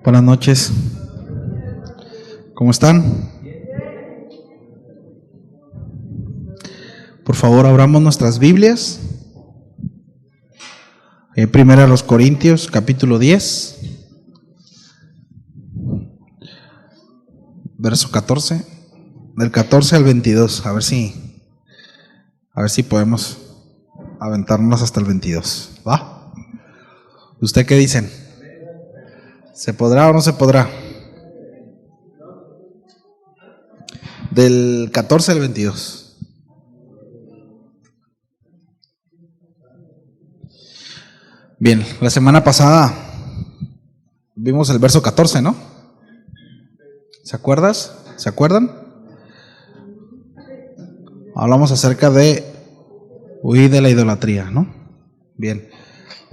Buenas noches. ¿Cómo están? Por favor, abramos nuestras Biblias. Primera a los Corintios, capítulo 10, verso 14, del 14 al 22. A ver si podemos aventarnos hasta el 22. ¿Va? ¿Usted qué dicen? ¿Se podrá o no se podrá? Del 14 al 22. Bien, la semana pasada vimos el verso 14, ¿no? ¿Se acuerdan? Hablamos acerca de huir de la idolatría, ¿no? Bien,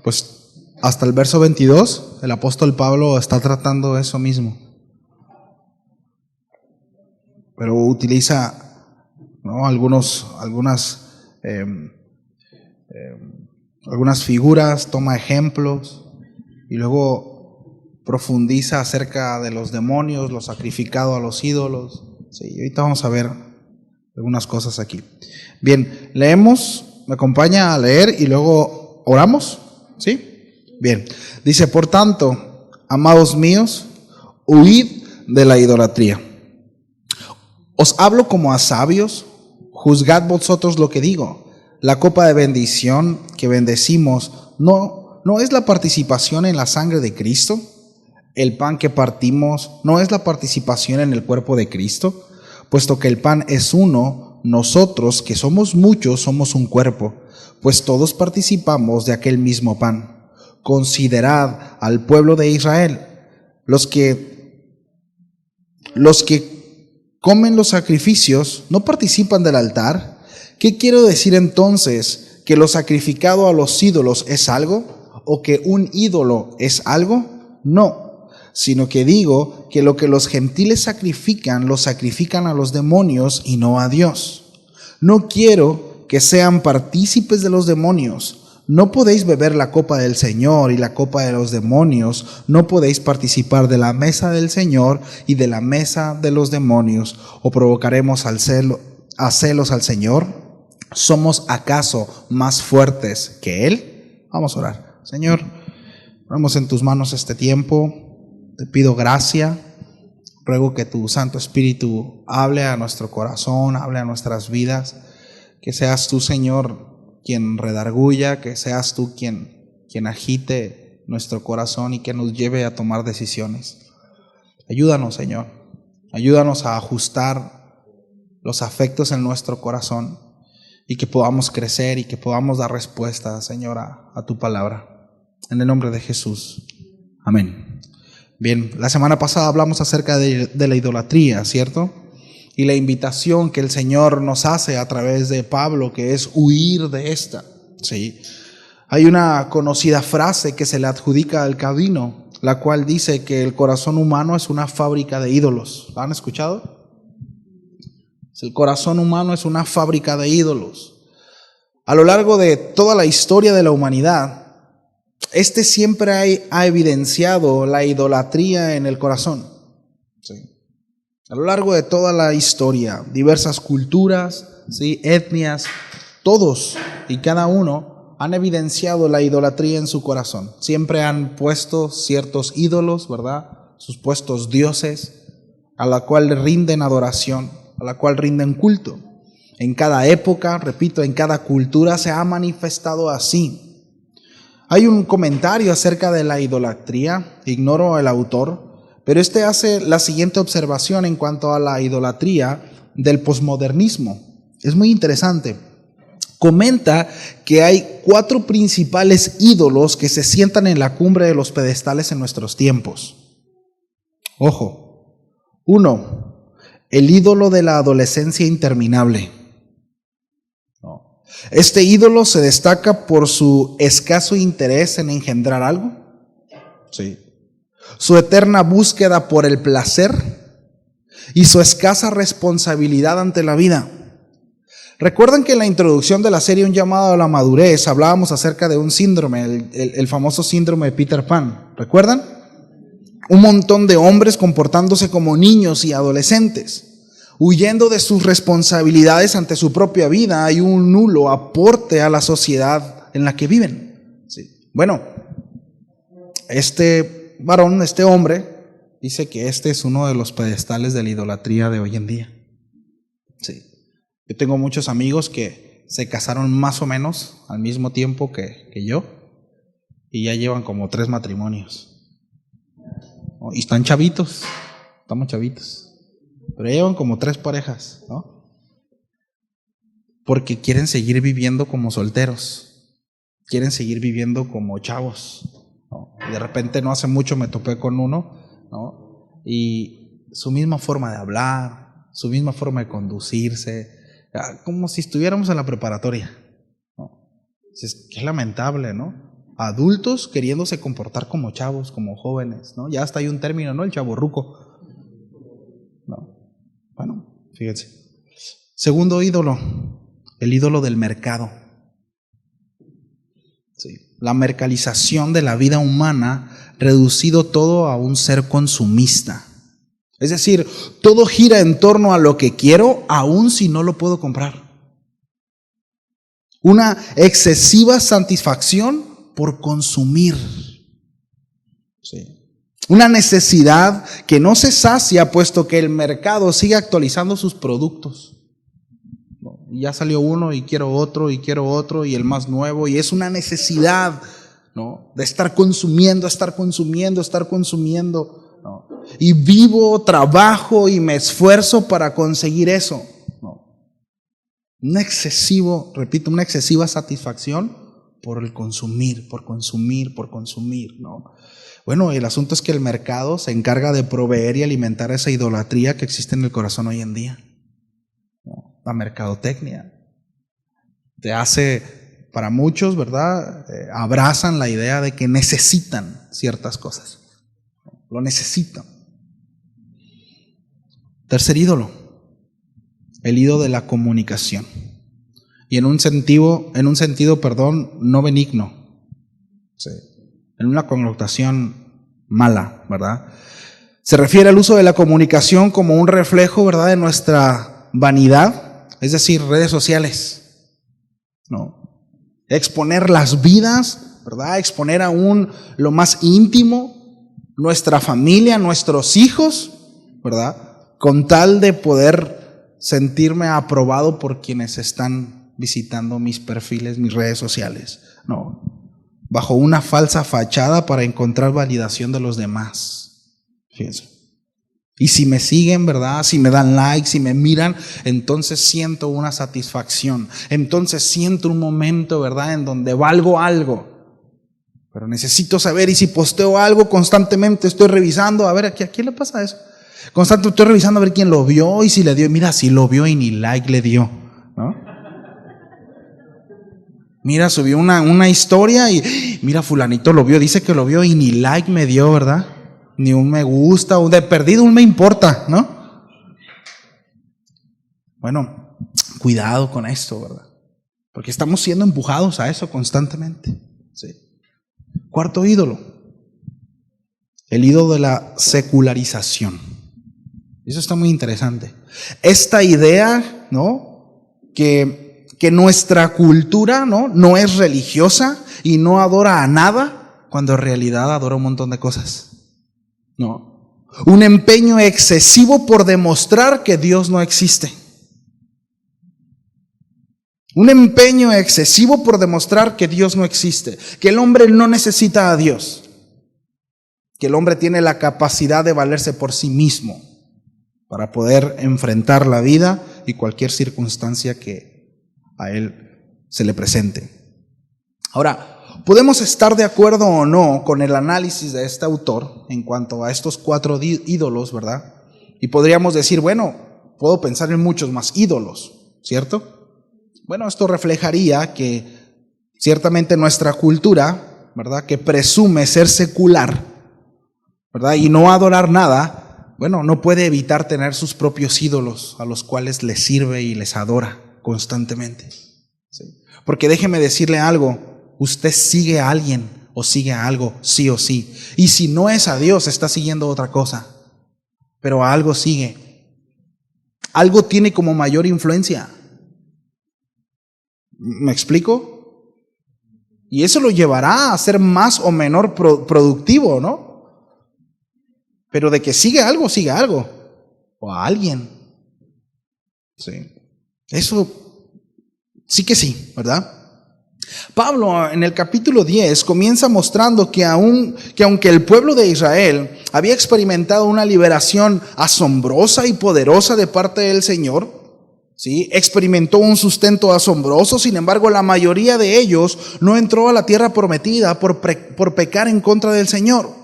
pues hasta el verso 22 el apóstol Pablo está tratando eso mismo, pero utiliza, ¿no?, algunas figuras, toma ejemplos y luego profundiza acerca de los demonios, lo sacrificado a los ídolos. Sí, ahorita vamos a ver algunas cosas aquí. Bien, leemos, me acompaña a leer y luego oramos, ¿sí? Bien, dice: por tanto, amados míos, huid de la idolatría. Os hablo como a sabios, juzgad vosotros lo que digo. La copa de bendición que bendecimos no es la participación en la sangre de Cristo. El pan que partimos no es la participación en el cuerpo de Cristo. Puesto que el pan es uno, nosotros que somos muchos somos un cuerpo, pues todos participamos de aquel mismo pan. Considerad al pueblo de Israel, los que comen los sacrificios no participan del altar. ¿Qué quiero decir entonces? ¿Que lo sacrificado a los ídolos es algo? ¿O que un ídolo es algo? No, sino que digo que lo que los gentiles sacrifican, lo sacrifican a los demonios y no a Dios. No quiero que sean partícipes de los demonios. No podéis beber la copa del Señor y la copa de los demonios. No podéis participar de la mesa del Señor y de la mesa de los demonios. ¿O provocaremos a celos al Señor? ¿Somos acaso más fuertes que Él? Vamos a orar. Señor, ponemos en tus manos este tiempo. Te pido gracia. Ruego que tu Santo Espíritu hable a nuestro corazón, hable a nuestras vidas. Que seas tú, Señor, quien redarguya, que seas tú quien agite nuestro corazón y que nos lleve a tomar decisiones. Ayúdanos, Señor. Ayúdanos a ajustar los afectos en nuestro corazón y que podamos crecer y que podamos dar respuesta, Señor, a tu palabra. En el nombre de Jesús. Amén. Bien, la semana pasada hablamos acerca de la idolatría, ¿cierto? Y la invitación que el Señor nos hace a través de Pablo, que es huir de esta. ¿Sí? Hay una conocida frase que se le adjudica al Calvino, la cual dice que el corazón humano es una fábrica de ídolos. ¿La han escuchado? El corazón humano es una fábrica de ídolos. A lo largo de toda la historia de la humanidad, siempre ha evidenciado la idolatría en el corazón. ¿Sí? A lo largo de toda la historia, diversas culturas, ¿sí?, etnias, todos y cada uno han evidenciado la idolatría en su corazón. Siempre han puesto ciertos ídolos, ¿verdad?, supuestos dioses, a la cual le rinden adoración, a la cual rinden culto. En cada época, repito, en cada cultura se ha manifestado así. Hay un comentario acerca de la idolatría, ignoro el autor, pero hace la siguiente observación en cuanto a la idolatría del posmodernismo. Es muy interesante. Comenta que hay 4 principales ídolos que se sientan en la cumbre de los pedestales en nuestros tiempos. Ojo. 1. El ídolo de la adolescencia interminable. Este ídolo se destaca por su escaso interés en engendrar algo. Sí. Su eterna búsqueda por el placer y su escasa responsabilidad ante la vida. Recuerdan que en la introducción de la serie Un llamado a la madurez hablábamos acerca de un síndrome, el famoso síndrome de Peter Pan. ¿Recuerdan? Un montón de hombres comportándose como niños y adolescentes, huyendo de sus responsabilidades ante su propia vida y un nulo aporte a la sociedad en la que viven. Sí. Bueno, este varón, este hombre, dice que este es uno de los pedestales de la idolatría de hoy en día. Sí. Yo tengo muchos amigos que se casaron más o menos al mismo tiempo que yo y ya llevan como 3 matrimonios. Y están chavitos, estamos chavitos, pero llevan como 3 parejas, ¿no? Porque quieren seguir viviendo como solteros, quieren seguir viviendo como chavos, ¿no? Y de repente no hace mucho me topé con uno, ¿no? Y su misma forma de hablar, su misma forma de conducirse, como si estuviéramos en la preparatoria, ¿no? Qué lamentable, ¿no? Adultos queriéndose comportar como chavos, como jóvenes, ¿no? Ya hasta hay un término, ¿no? El chavorruco, ¿no? Bueno, fíjense. Segundo ídolo, el ídolo del mercado. Sí. La mercalización de la vida humana, reducido todo a un ser consumista. Es decir, todo gira en torno a lo que quiero, aun si no lo puedo comprar. Una excesiva satisfacción por consumir. Sí. Una necesidad que no se sacia puesto que el mercado sigue actualizando sus productos. Y ya salió uno y quiero otro y el más nuevo, y es una necesidad, ¿no? De estar consumiendo, ¿no? Y vivo, trabajo y me esfuerzo para conseguir eso, ¿no? Una excesiva satisfacción por el consumir, ¿no? Bueno, el asunto es que el mercado se encarga de proveer y alimentar esa idolatría que existe en el corazón hoy en día, ¿no? La mercadotecnia te hace, para muchos, ¿verdad? Abrazan la idea de que necesitan ciertas cosas, lo necesitan. Tercer ídolo, el ídolo de la comunicación. Y en un sentido, no benigno, sí, en una connotación mala, ¿verdad? Se refiere al uso de la comunicación como un reflejo, ¿verdad?, de nuestra vanidad, es decir, redes sociales, ¿no? Exponer las vidas, ¿verdad? Exponer aún lo más íntimo, nuestra familia, nuestros hijos, ¿verdad? Con tal de poder sentirme aprobado por quienes están visitando mis perfiles, mis redes sociales, no, bajo una falsa fachada para encontrar validación de los demás. Fíjense. Y si me siguen, ¿verdad? Si me dan like, si me miran, entonces siento una satisfacción, entonces siento un momento, ¿verdad?, en donde valgo algo. Pero necesito saber, y si posteo algo constantemente, estoy revisando, a ver, ¿a quién le pasa eso? Constantemente estoy revisando a ver quién lo vio y si le dio, mira, si lo vio y ni like le dio, ¿no? Mira, subió una historia y mira, fulanito lo vio, dice que lo vio y ni like me dio, ¿verdad? Ni un me gusta, o de perdido un me importa, ¿no? Bueno, cuidado con esto, ¿verdad? Porque estamos siendo empujados a eso constantemente, ¿sí? Cuarto ídolo, el ídolo de la secularización. Eso está muy interesante. Esta idea, ¿no?, que nuestra cultura, no es religiosa y no adora a nada, cuando en realidad adora un montón de cosas, ¿no? Un empeño excesivo por demostrar que Dios no existe. Un empeño excesivo por demostrar que Dios no existe, que el hombre no necesita a Dios, que el hombre tiene la capacidad de valerse por sí mismo para poder enfrentar la vida y cualquier circunstancia que a él se le presente. Ahora, podemos estar de acuerdo o no con el análisis de este autor en cuanto a estos 4 ídolos, ¿verdad? Y podríamos decir, bueno, puedo pensar en muchos más ídolos, ¿cierto? Bueno, esto reflejaría que ciertamente nuestra cultura, ¿verdad?, que presume ser secular, ¿verdad?, y no adorar nada, bueno, no puede evitar tener sus propios ídolos a los cuales les sirve y les adora constantemente, ¿sí? Porque déjeme decirle algo, usted sigue a alguien, o sigue a algo sí o sí. Y si no es a Dios, está siguiendo otra cosa, pero a algo sigue. Algo tiene como mayor influencia. ¿Me explico? Y eso lo llevará a ser más o menor productivo, ¿no? Pero de que sigue algo, o a alguien. Sí. Eso sí que sí, ¿verdad? Pablo en el capítulo 10 comienza mostrando que aunque el pueblo de Israel había experimentado una liberación asombrosa y poderosa de parte del Señor, ¿sí? Experimentó un sustento asombroso, sin embargo la mayoría de ellos no entró a la tierra prometida por pecar en contra del Señor.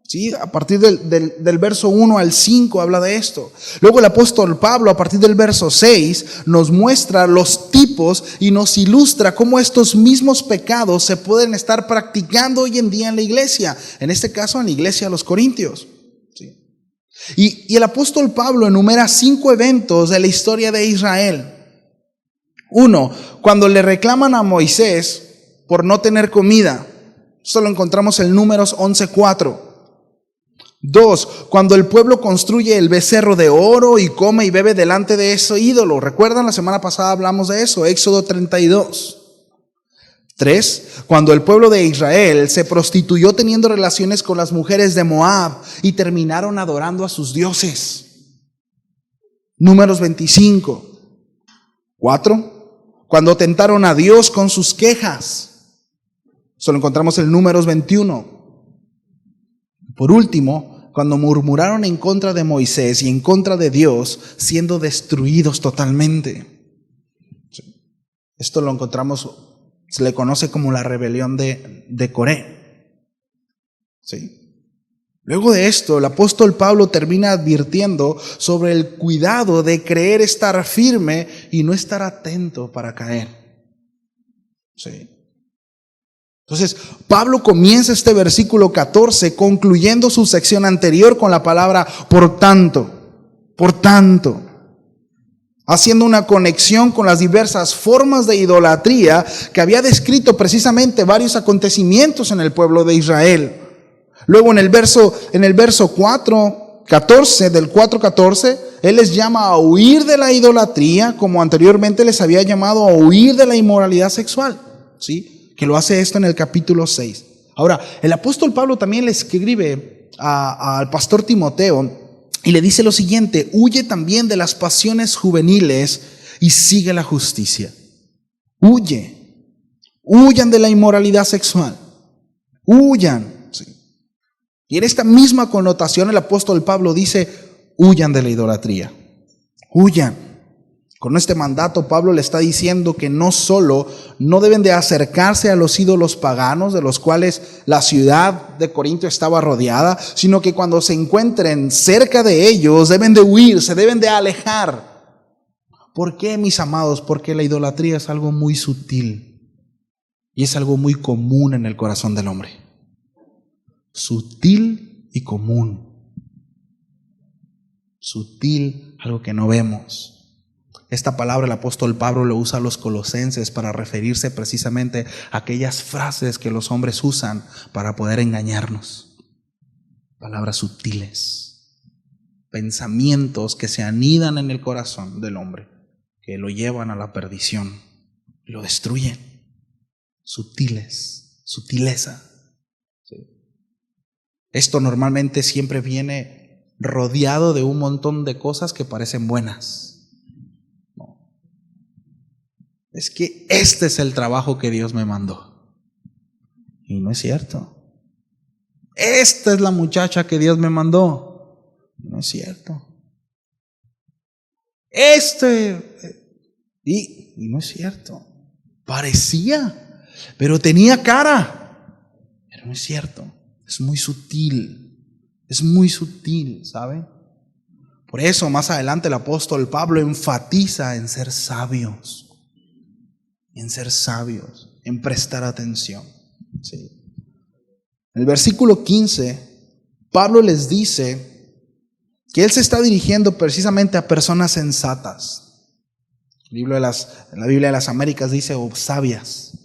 ¿Sí? A partir del verso 1 al 5 habla de esto. Luego el apóstol Pablo a partir del verso 6 nos muestra los tipos y nos ilustra cómo estos mismos pecados se pueden estar practicando hoy en día en la iglesia. En este caso en la iglesia de los Corintios. ¿Sí? Y el apóstol Pablo enumera 5 eventos de la historia de Israel. 1, cuando le reclaman a Moisés por no tener comida. Esto lo encontramos en Números 11:4. 2, cuando el pueblo construye el becerro de oro y come y bebe delante de ese ídolo. ¿Recuerdan? La semana pasada hablamos de eso, Éxodo 32. 3, cuando el pueblo de Israel se prostituyó teniendo relaciones con las mujeres de Moab y terminaron adorando a sus dioses. Números 25. 4, cuando tentaron a Dios con sus quejas. Eso lo encontramos en Números 21. Por último, cuando murmuraron en contra de Moisés y en contra de Dios, siendo destruidos totalmente. Esto lo encontramos, se le conoce como la rebelión de Coré. ¿Sí? Luego de esto, el apóstol Pablo termina advirtiendo sobre el cuidado de creer estar firme y no estar atento para caer. ¿Sí? Entonces, Pablo comienza este versículo 14 concluyendo su sección anterior con la palabra por tanto, haciendo una conexión con las diversas formas de idolatría que había descrito precisamente varios acontecimientos en el pueblo de Israel. Luego en el verso 4:14, del 4:14, él les llama a huir de la idolatría, como anteriormente les había llamado a huir de la inmoralidad sexual, ¿sí? Que lo hace esto en el capítulo 6. Ahora, el apóstol Pablo también le escribe al pastor Timoteo y le dice lo siguiente: huye también de las pasiones juveniles y sigue la justicia. Huyan de la inmoralidad sexual. Huyan. ¿Sí? Y en esta misma connotación el apóstol Pablo dice: huyan de la idolatría. Huyan. Con este mandato Pablo le está diciendo que no solo no deben de acercarse a los ídolos paganos de los cuales la ciudad de Corinto estaba rodeada, sino que cuando se encuentren cerca de ellos deben de huir, se deben de alejar. ¿Por qué, mis amados? Porque la idolatría es algo muy sutil y es algo muy común en el corazón del hombre. Sutil y común. Sutil, algo que no vemos. Esta palabra el apóstol Pablo lo usa a los colosenses para referirse precisamente a aquellas frases que los hombres usan para poder engañarnos. Palabras sutiles, pensamientos que se anidan en el corazón del hombre, que lo llevan a la perdición, lo destruyen. Sutiles, sutileza. ¿Sí? Esto normalmente siempre viene rodeado de un montón de cosas que parecen buenas. Es que este es el trabajo que Dios me mandó. Y no es cierto. Esta es la muchacha que Dios me mandó. Y no es cierto. Y no es cierto. Parecía, pero tenía cara. Pero no es cierto. Es muy sutil. Es muy sutil, ¿sabe? Por eso más adelante el apóstol Pablo enfatiza en ser sabios. En prestar atención. ¿Sí? En el versículo 15, Pablo les dice que él se está dirigiendo precisamente a personas sensatas. En la Biblia de las Américas dice sabias.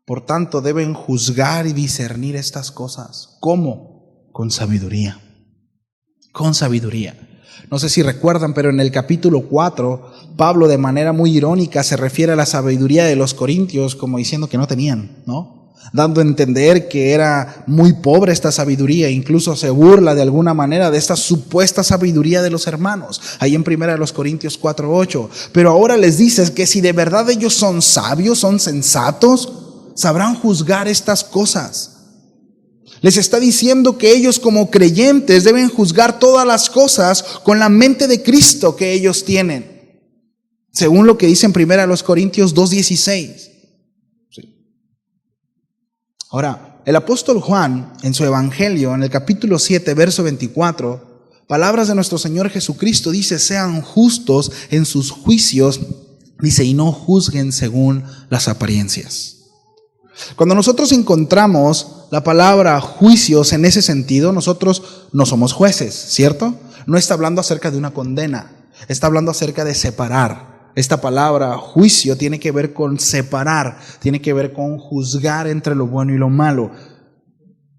Por tanto, deben juzgar y discernir estas cosas. ¿Cómo? Con sabiduría. Con sabiduría. No sé si recuerdan, pero en el capítulo 4, Pablo de manera muy irónica se refiere a la sabiduría de los corintios como diciendo que no tenían, ¿no? Dando a entender que era muy pobre esta sabiduría, incluso se burla de alguna manera de esta supuesta sabiduría de los hermanos, ahí en 1 Corintios 4:8. Pero ahora les dices que si de verdad ellos son sabios, son sensatos, sabrán juzgar estas cosas. Les está diciendo que ellos como creyentes deben juzgar todas las cosas con la mente de Cristo que ellos tienen, según lo que dice en 1 Corintios 2:16. Ahora, el apóstol Juan, en su evangelio, en el capítulo 7, verso 24, palabras de nuestro Señor Jesucristo, dice: sean justos en sus juicios, dice, y no juzguen según las apariencias. Cuando nosotros encontramos la palabra juicios en ese sentido, nosotros no somos jueces, ¿cierto? No está hablando acerca de una condena, está hablando acerca de separar. Esta palabra juicio tiene que ver con separar, tiene que ver con juzgar entre lo bueno y lo malo.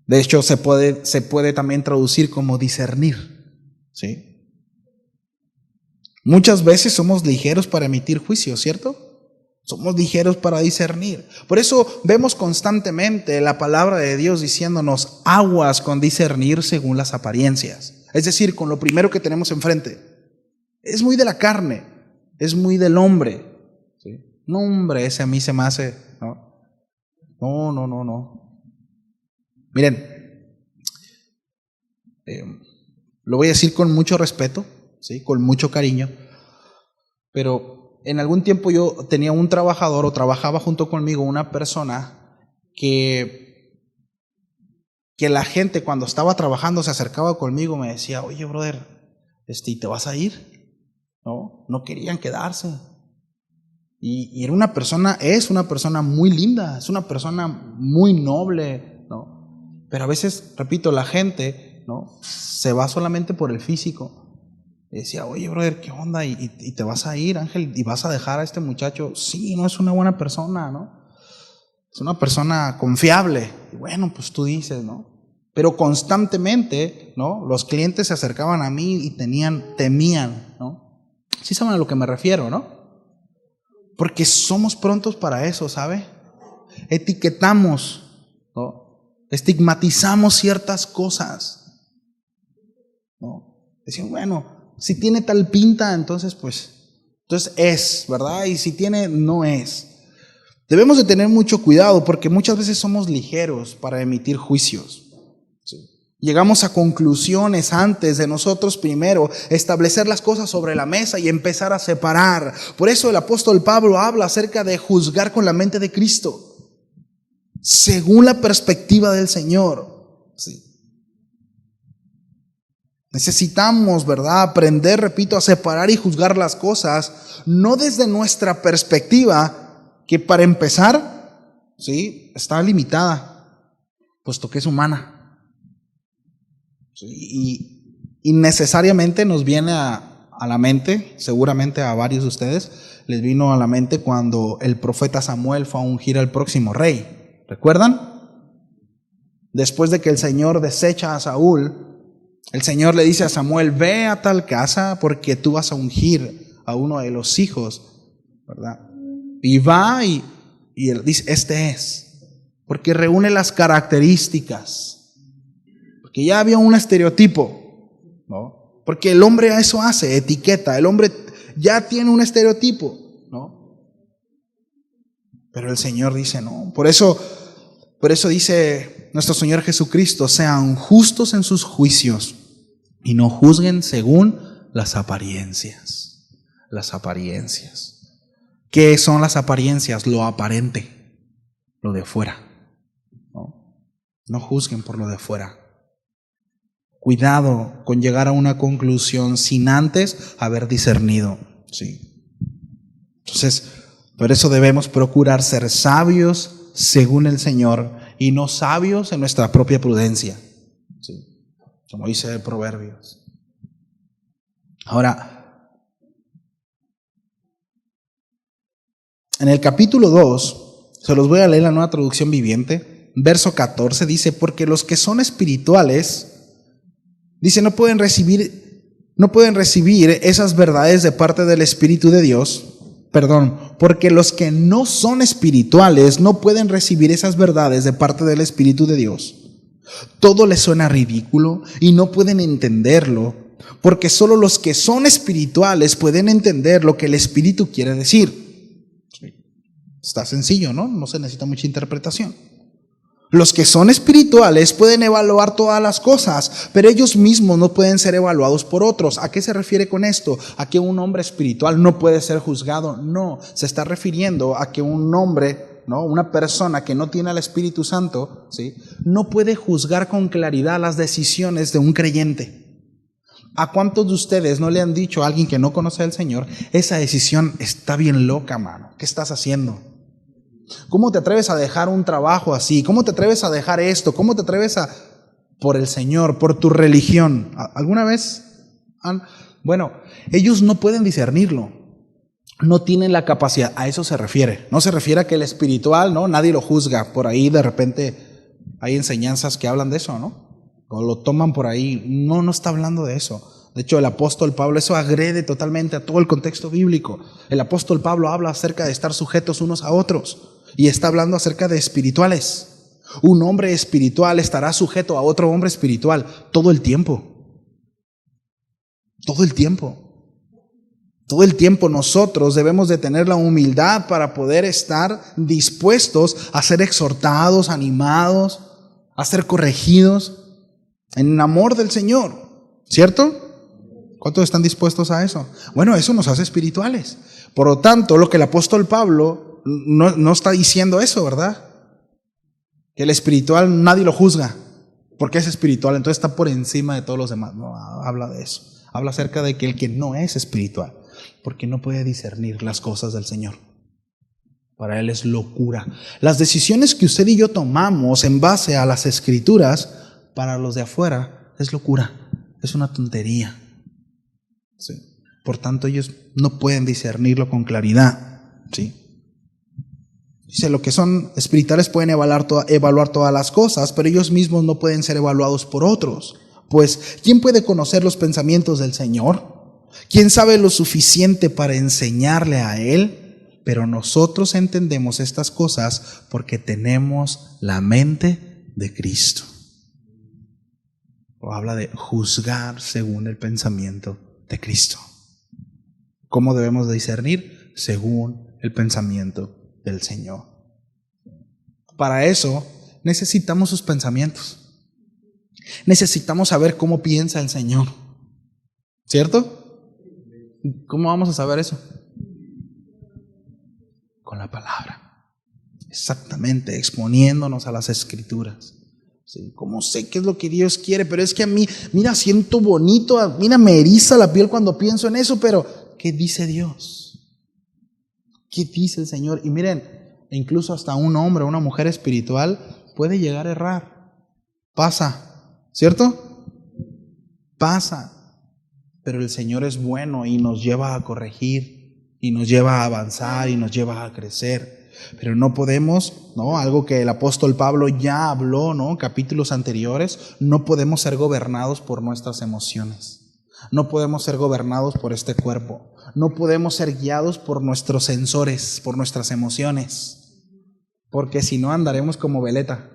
De hecho, se puede también traducir como discernir, ¿sí? Muchas veces somos ligeros para emitir juicios, ¿cierto? Somos ligeros para discernir. Por eso vemos constantemente la palabra de Dios diciéndonos: aguas con discernir según las apariencias. Es decir, con lo primero que tenemos enfrente. Es muy de la carne, es muy del hombre. ¿Sí? No, hombre, ese a mí se me hace. No. Miren, lo voy a decir con mucho respeto, ¿sí? Con mucho cariño, pero en algún tiempo yo tenía un trabajador, o trabajaba junto conmigo una persona que la gente cuando estaba trabajando se acercaba conmigo, me decía: oye, brother, ¿te vas a ir? No querían quedarse. Y era una persona, es una persona muy linda, es una persona muy noble, ¿no? Pero a veces, repito, la gente, ¿no?, se va solamente por el físico. Y decía: oye, brother, ¿qué onda? ¿Y te vas a ir, Ángel? ¿Y vas a dejar a este muchacho? Sí, no es una buena persona, ¿no? Es una persona confiable. Y bueno, pues tú dices, ¿no? Pero constantemente, ¿no?, los clientes se acercaban a mí y temían, ¿no? Sí saben a lo que me refiero, ¿no? Porque somos prontos para eso, ¿sabe? Etiquetamos, ¿no? Estigmatizamos ciertas cosas, ¿no? Decimos: bueno, si tiene tal pinta, entonces es, ¿verdad? Y si tiene, no es. Debemos de tener mucho cuidado porque muchas veces somos ligeros para emitir juicios. ¿Sí? Llegamos a conclusiones antes de nosotros primero establecer las cosas sobre la mesa y empezar a separar. Por eso el apóstol Pablo habla acerca de juzgar con la mente de Cristo, según la perspectiva del Señor. ¿Sí? Necesitamos, ¿verdad?, aprender, repito, a separar y juzgar las cosas, no desde nuestra perspectiva, que para empezar, ¿sí?, está limitada, puesto que es humana. ¿Sí? Y necesariamente nos viene a la mente, seguramente a varios de ustedes, les vino a la mente cuando el profeta Samuel fue a ungir al próximo rey. ¿Recuerdan? Después de que el Señor desecha a Saúl, el Señor le dice a Samuel: ve a tal casa porque tú vas a ungir a uno de los hijos, ¿verdad? Y va y él dice: este es, porque reúne las características, porque ya había un estereotipo, ¿no? Porque el hombre eso hace, etiqueta, el hombre ya tiene un estereotipo, ¿no? Pero el Señor dice no. Por eso dice nuestro Señor Jesucristo: sean justos en sus juicios y no juzguen según las apariencias. Las apariencias. ¿Qué son las apariencias? Lo aparente, lo de fuera. No juzguen por lo de fuera. Cuidado con llegar a una conclusión sin antes haber discernido. Sí. Entonces, por eso debemos procurar ser sabios según el Señor y no sabios en nuestra propia prudencia. Sí. Como dice Proverbios. Ahora, en el capítulo 2, Se los voy a leer la Nueva Traducción Viviente. Verso 14 dice, porque los que son espirituales, dice, no pueden recibir esas verdades de parte del Espíritu de Dios. Porque los que no son espirituales no pueden recibir esas verdades de parte del Espíritu de Dios. Todo les suena ridículo y no pueden entenderlo, porque solo los que son espirituales pueden entender lo que el Espíritu quiere decir. Está sencillo, ¿no? No se necesita mucha interpretación. Los que son espirituales pueden evaluar todas las cosas, pero ellos mismos no pueden ser evaluados por otros. ¿A qué se refiere con esto? ¿A que un hombre espiritual no puede ser juzgado? No, se está refiriendo a que un hombre, ¿no? Una persona que no tiene al Espíritu Santo, ¿sí? No puede juzgar con claridad las decisiones de un creyente. ¿A cuántos de ustedes no le han dicho a alguien que no conoce al Señor, esa decisión está bien loca, mano? ¿Qué estás haciendo? ¿Cómo te atreves a dejar un trabajo así? ¿Cómo te atreves a dejar esto? ¿Cómo te atreves a...? Por el Señor, por tu religión. ¿Alguna vez? Bueno, ellos no pueden discernirlo. No tienen la capacidad. A eso se refiere. No se refiere a que el espiritual, ¿no? Nadie lo juzga. Por ahí de repente hay enseñanzas que hablan de eso, ¿no? O lo toman por ahí. No está hablando de eso. De hecho, el apóstol Pablo, eso agrede totalmente a todo el contexto bíblico. El apóstol Pablo habla acerca de estar sujetos unos a otros y está hablando acerca de espirituales. Un hombre espiritual estará sujeto a otro hombre espiritual todo el tiempo. Todo el tiempo. Todo el tiempo nosotros debemos de tener la humildad para poder estar dispuestos a ser exhortados, animados, a ser corregidos en amor del Señor. ¿Cierto? ¿Cuántos están dispuestos a eso? Bueno, eso nos hace espirituales. Por lo tanto, lo que el apóstol Pablo no está diciendo eso, ¿verdad? Que el espiritual nadie lo juzga, porque es espiritual, entonces está por encima de todos los demás. No habla de eso. Habla acerca de que el que no es espiritual, porque no puede discernir las cosas del Señor. Para él es locura. Las decisiones que usted y yo tomamos en base a las Escrituras, para los de afuera, es locura. Es una tontería. Sí. Por tanto, ellos no pueden discernirlo con claridad. ¿Sí? Dice, lo que son espirituales pueden evaluar todas las cosas, pero ellos mismos no pueden ser evaluados por otros. Pues, ¿quién puede conocer los pensamientos del Señor? ¿Quién sabe lo suficiente para enseñarle a Él? Pero nosotros entendemos estas cosas porque tenemos la mente de Cristo. O habla de juzgar según el pensamiento de Cristo. ¿Cómo debemos discernir? Según el pensamiento del Señor. Para eso necesitamos sus pensamientos. Necesitamos saber cómo piensa el Señor. ¿Cierto? ¿Cómo vamos a saber eso? Con la palabra. Exactamente, exponiéndonos a las Escrituras. Sí, como sé qué es lo que Dios quiere, pero es que a mí, mira, siento bonito, mira, me eriza la piel cuando pienso en eso, pero ¿qué dice Dios? ¿Qué dice el Señor? Y miren, incluso hasta un hombre o una mujer espiritual puede llegar a errar. Pasa, ¿cierto? Pasa. Pero el Señor es bueno y nos lleva a corregir, y nos lleva a avanzar, y nos lleva a crecer. Pero no podemos, ¿no? Algo que el apóstol Pablo ya habló, ¿no? Capítulos anteriores, no podemos ser gobernados por nuestras emociones. No podemos ser gobernados por este cuerpo. No podemos ser guiados por nuestros sensores, por nuestras emociones. Porque si no andaremos como veleta,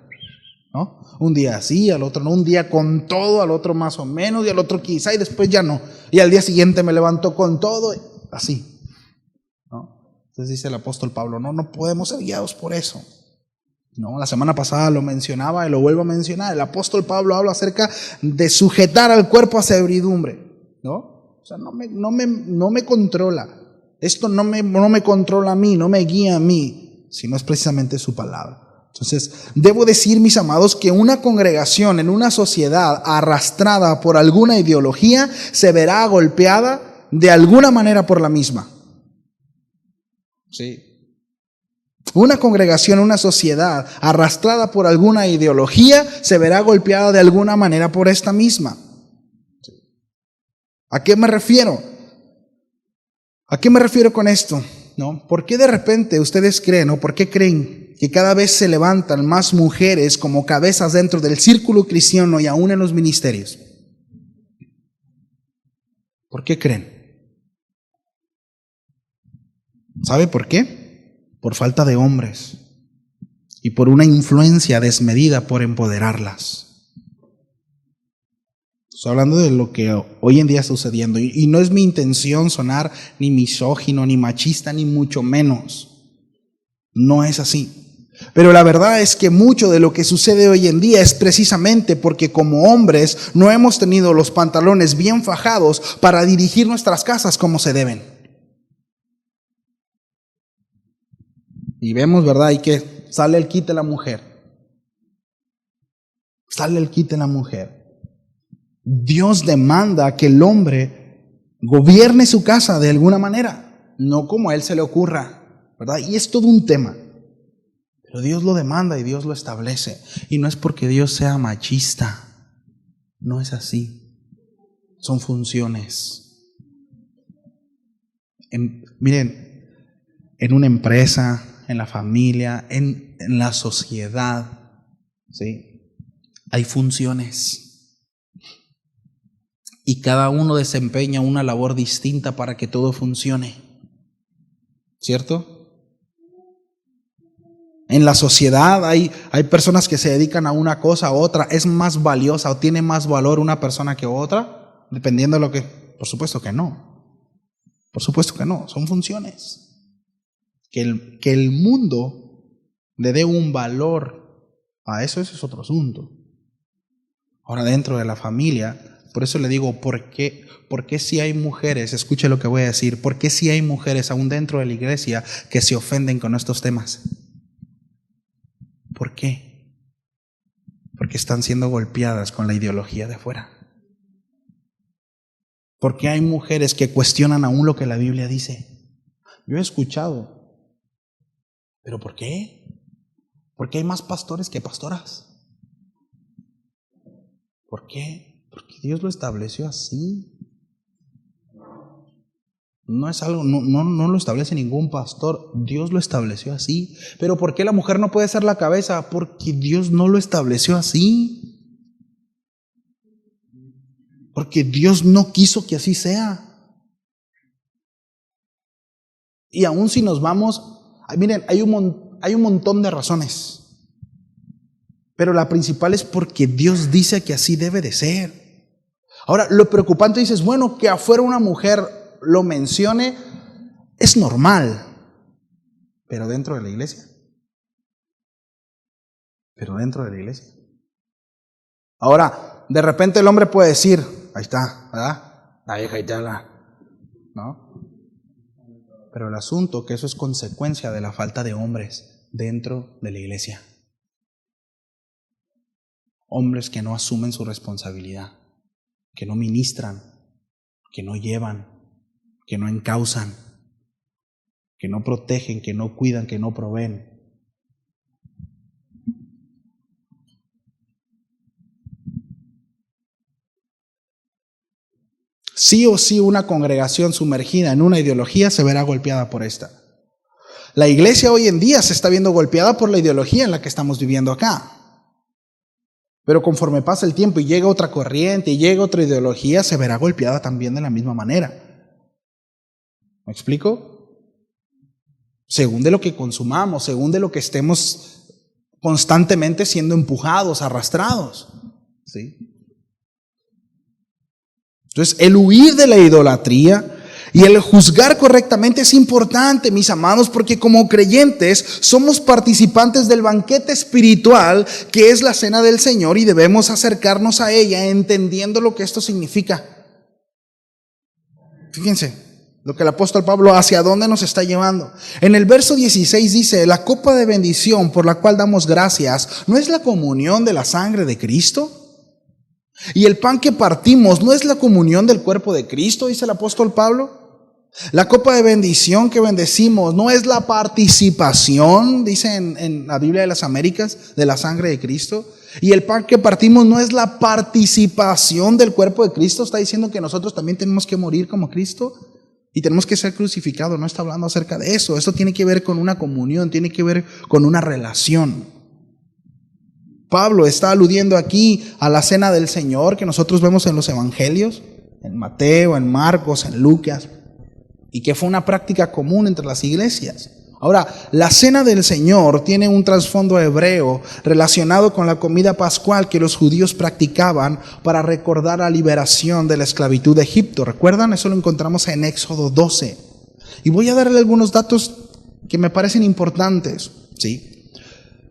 ¿no? Un día así, al otro no, un día con todo, al otro más o menos, y al otro quizá, y después ya no. Y al día siguiente me levanto con todo, así, ¿no? Entonces dice el apóstol Pablo, no podemos ser guiados por eso. No, la semana pasada lo mencionaba y lo vuelvo a mencionar. El apóstol Pablo habla acerca de sujetar al cuerpo a servidumbre, ¿no? O sea, no me controla. Esto no me controla a mí, no me guía a mí, sino es precisamente su palabra. Entonces, debo decir, mis amados, que una congregación en una sociedad arrastrada por alguna ideología se verá golpeada de alguna manera por la misma. Sí. Una congregación, una sociedad arrastrada por alguna ideología se verá golpeada de alguna manera por esta misma. Sí. ¿A qué me refiero? ¿A qué me refiero con esto? ¿No? ¿Por qué de repente ustedes creen o por qué creen que cada vez se levantan más mujeres como cabezas dentro del círculo cristiano y aún en los ministerios? ¿Por qué creen? ¿Sabe por qué? Por falta de hombres y por una influencia desmedida por empoderarlas. Estoy hablando de lo que hoy en día está sucediendo y no es mi intención sonar ni misógino, ni machista, ni mucho menos. No es así. Pero la verdad es que mucho de lo que sucede hoy en día es precisamente porque como hombres no hemos tenido los pantalones bien fajados para dirigir nuestras casas como se deben. Y vemos, ¿verdad? Y que sale el quite la mujer. Sale el quite la mujer. Dios demanda que el hombre gobierne su casa de alguna manera, no como a él se le ocurra, ¿verdad? Y es todo un tema. Pero Dios lo demanda y Dios lo establece. Y no es porque Dios sea machista. No es así. Son funciones. Miren, en una empresa, en la familia, en la sociedad, ¿sí? Hay funciones. Y cada uno desempeña una labor distinta para que todo funcione. ¿Cierto? En la sociedad hay personas que se dedican a una cosa a otra. ¿Es más valiosa o tiene más valor una persona que otra? Dependiendo de lo que... Por supuesto que no. Por supuesto que no. Son funciones. Que el mundo le dé un valor a eso, ese es otro asunto. Ahora, dentro de la familia... Por eso le digo, ¿por qué si hay mujeres, escuche lo que voy a decir, por qué si hay mujeres aún dentro de la iglesia que se ofenden con estos temas? ¿Por qué? Porque están siendo golpeadas con la ideología de afuera. ¿Por qué hay mujeres que cuestionan aún lo que la Biblia dice? Yo he escuchado, ¿pero por qué? ¿Por qué hay más pastores que pastoras? ¿Por qué? Porque Dios lo estableció así. No es algo, no lo establece ningún pastor. Dios lo estableció así. Pero ¿por qué la mujer no puede ser la cabeza? Porque Dios no lo estableció así. Porque Dios no quiso que así sea. Y aún si nos vamos, miren, hay un montón de razones. Pero la principal es porque Dios dice que así debe de ser. Ahora, lo preocupante dices, bueno, que afuera una mujer lo mencione, es normal. Pero dentro de la iglesia. Ahora, de repente el hombre puede decir, ahí está, ¿verdad? La vieja itala, ¿no? Pero el asunto que eso es consecuencia de la falta de hombres dentro de la iglesia. Hombres que no asumen su responsabilidad, que no ministran, que no llevan, que no encausan, que no protegen, que no cuidan, que no proveen. Sí o sí una congregación sumergida en una ideología se verá golpeada por esta. La iglesia hoy en día se está viendo golpeada por la ideología en la que estamos viviendo acá. Pero conforme pasa el tiempo y llega otra corriente y llega otra ideología, se verá golpeada también de la misma manera. ¿Me explico? Según de lo que consumamos, según de lo que estemos constantemente siendo empujados, arrastrados. ¿Sí? Entonces, el huir de la idolatría y el juzgar correctamente es importante, mis amados, porque como creyentes somos participantes del banquete espiritual que es la cena del Señor y debemos acercarnos a ella entendiendo lo que esto significa. Fíjense lo que el apóstol Pablo hacia dónde nos está llevando. En el verso 16 dice, la copa de bendición por la cual damos gracias, ¿no es la comunión de la sangre de Cristo? Y el pan que partimos, ¿no es la comunión del cuerpo de Cristo? Dice el apóstol Pablo. La copa de bendición que bendecimos, ¿no es la participación, dice en la Biblia de las Américas, de la sangre de Cristo? Y el pan que partimos, ¿no es la participación del cuerpo de Cristo? Está diciendo que nosotros también tenemos que morir como Cristo. y tenemos que ser crucificados. No está hablando acerca de eso. Esto tiene que ver con una comunión, tiene que ver con una relación. Pablo está aludiendo aquí a la cena del Señor que nosotros vemos en los evangelios, en Mateo, en Marcos, en Lucas, y que fue una práctica común entre las iglesias. Ahora, la cena del Señor tiene un trasfondo hebreo relacionado con la comida pascual que los judíos practicaban para recordar la liberación de la esclavitud de Egipto. ¿Recuerdan? Eso lo encontramos en Éxodo 12. Y voy a darle algunos datos que me parecen importantes, ¿sí?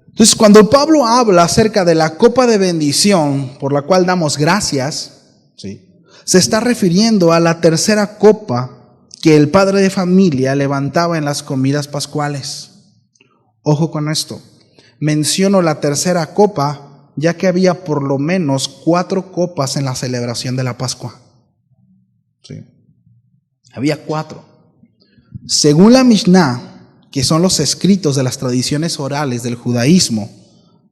Entonces, cuando Pablo habla acerca de la copa de bendición por la cual damos gracias, ¿sí?, se está refiriendo a la tercera copa que el padre de familia levantaba en las comidas pascuales. Ojo con esto. Menciono la tercera copa, ya que había por lo menos 4 copas en la celebración de la Pascua. Sí. Había 4. Según la Mishnah, que son los escritos de las tradiciones orales del judaísmo,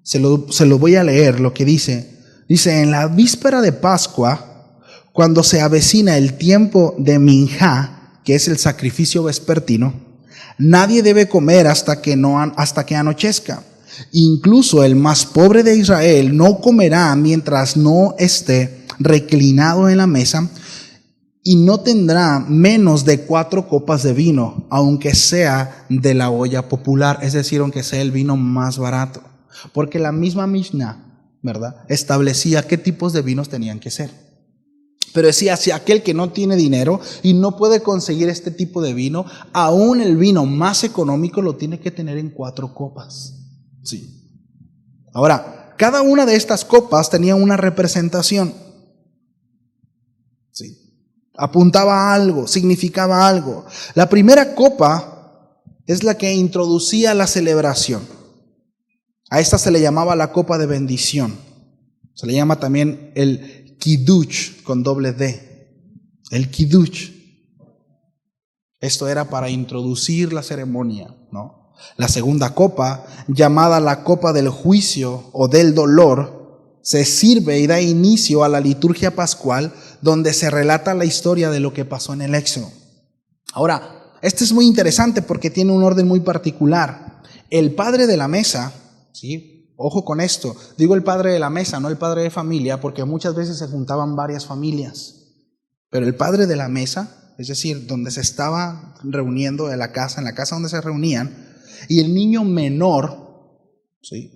se lo voy a leer lo que dice. Dice, en la víspera de Pascua, cuando se avecina el tiempo de Minjá, que es el sacrificio vespertino, nadie debe comer hasta que anochezca. Incluso el más pobre de Israel no comerá mientras no esté reclinado en la mesa, y no tendrá menos de 4 copas de vino, aunque sea de la olla popular, es decir, aunque sea el vino más barato. Porque la misma Mishnah, ¿verdad?, establecía qué tipos de vinos tenían que ser. Pero decía, si aquel que no tiene dinero y no puede conseguir este tipo de vino, aún el vino más económico lo tiene que tener en 4 copas. Sí. Ahora, cada una de estas copas tenía una representación. Sí. Apuntaba a algo, significaba algo. La primera copa es la que introducía la celebración. A esta se le llamaba la copa de bendición. Se le llama también el Kiddush con doble D. El Kiddush. Esto era para introducir la ceremonia, ¿no? La segunda copa, llamada la copa del juicio o del dolor, se sirve y da inicio a la liturgia pascual, donde se relata la historia de lo que pasó en el Éxodo. Ahora, esto es muy interesante porque tiene un orden muy particular. El padre de la mesa, ¿sí?, ojo con esto, digo el padre de la mesa, no el padre de familia, porque muchas veces se juntaban varias familias. Pero el padre de la mesa, es decir, donde se estaba reuniendo en la casa donde se reunían, y el niño menor, ¿sí?,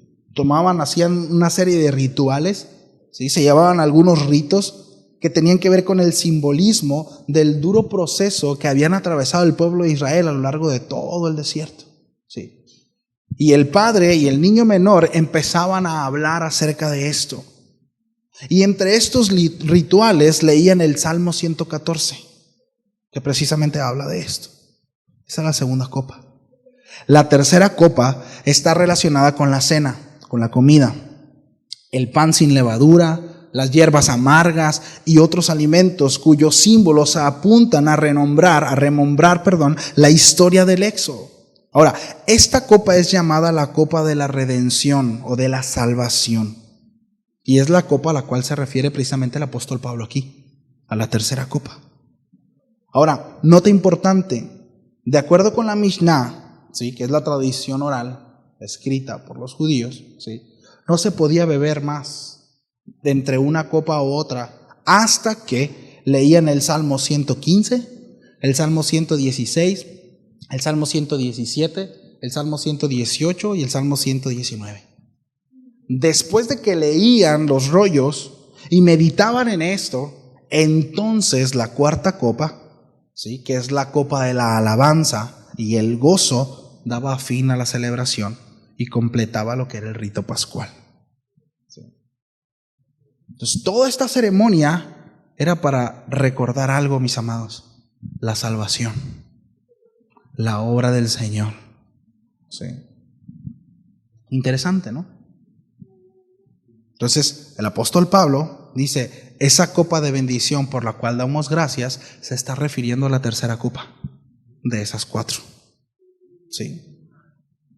hacían una serie de rituales, ¿sí?, se llevaban algunos ritos que tenían que ver con el simbolismo del duro proceso que habían atravesado el pueblo de Israel a lo largo de todo el desierto, ¿sí? Y el padre y el niño menor empezaban a hablar acerca de esto. Y entre estos rituales leían el Salmo 114, que precisamente habla de esto. Esa es la segunda copa. La tercera copa está relacionada con la cena, con la comida. El pan sin levadura, las hierbas amargas y otros alimentos cuyos símbolos apuntan a remembrar, la historia del Éxodo. Ahora, esta copa es llamada la copa de la redención o de la salvación. Y es la copa a la cual se refiere precisamente el apóstol Pablo aquí, a la tercera copa. Ahora, nota importante, de acuerdo con la Mishnah, ¿sí?, que es la tradición oral escrita por los judíos, ¿sí?, no se podía beber más de entre una copa u otra hasta que leían el Salmo 115, el Salmo 116, el Salmo 117, el Salmo 118 y el Salmo 119. Después de que leían los rollos y meditaban en esto, entonces la cuarta copa, ¿sí?, que es la copa de la alabanza y el gozo, daba fin a la celebración y completaba lo que era el rito pascual. ¿Sí? Entonces, toda esta ceremonia era para recordar algo, mis amados: la salvación, la obra del Señor. ¿Sí? Interesante, ¿no? Entonces, el apóstol Pablo dice, esa copa de bendición por la cual damos gracias se está refiriendo a la tercera copa de esas 4. ¿Sí?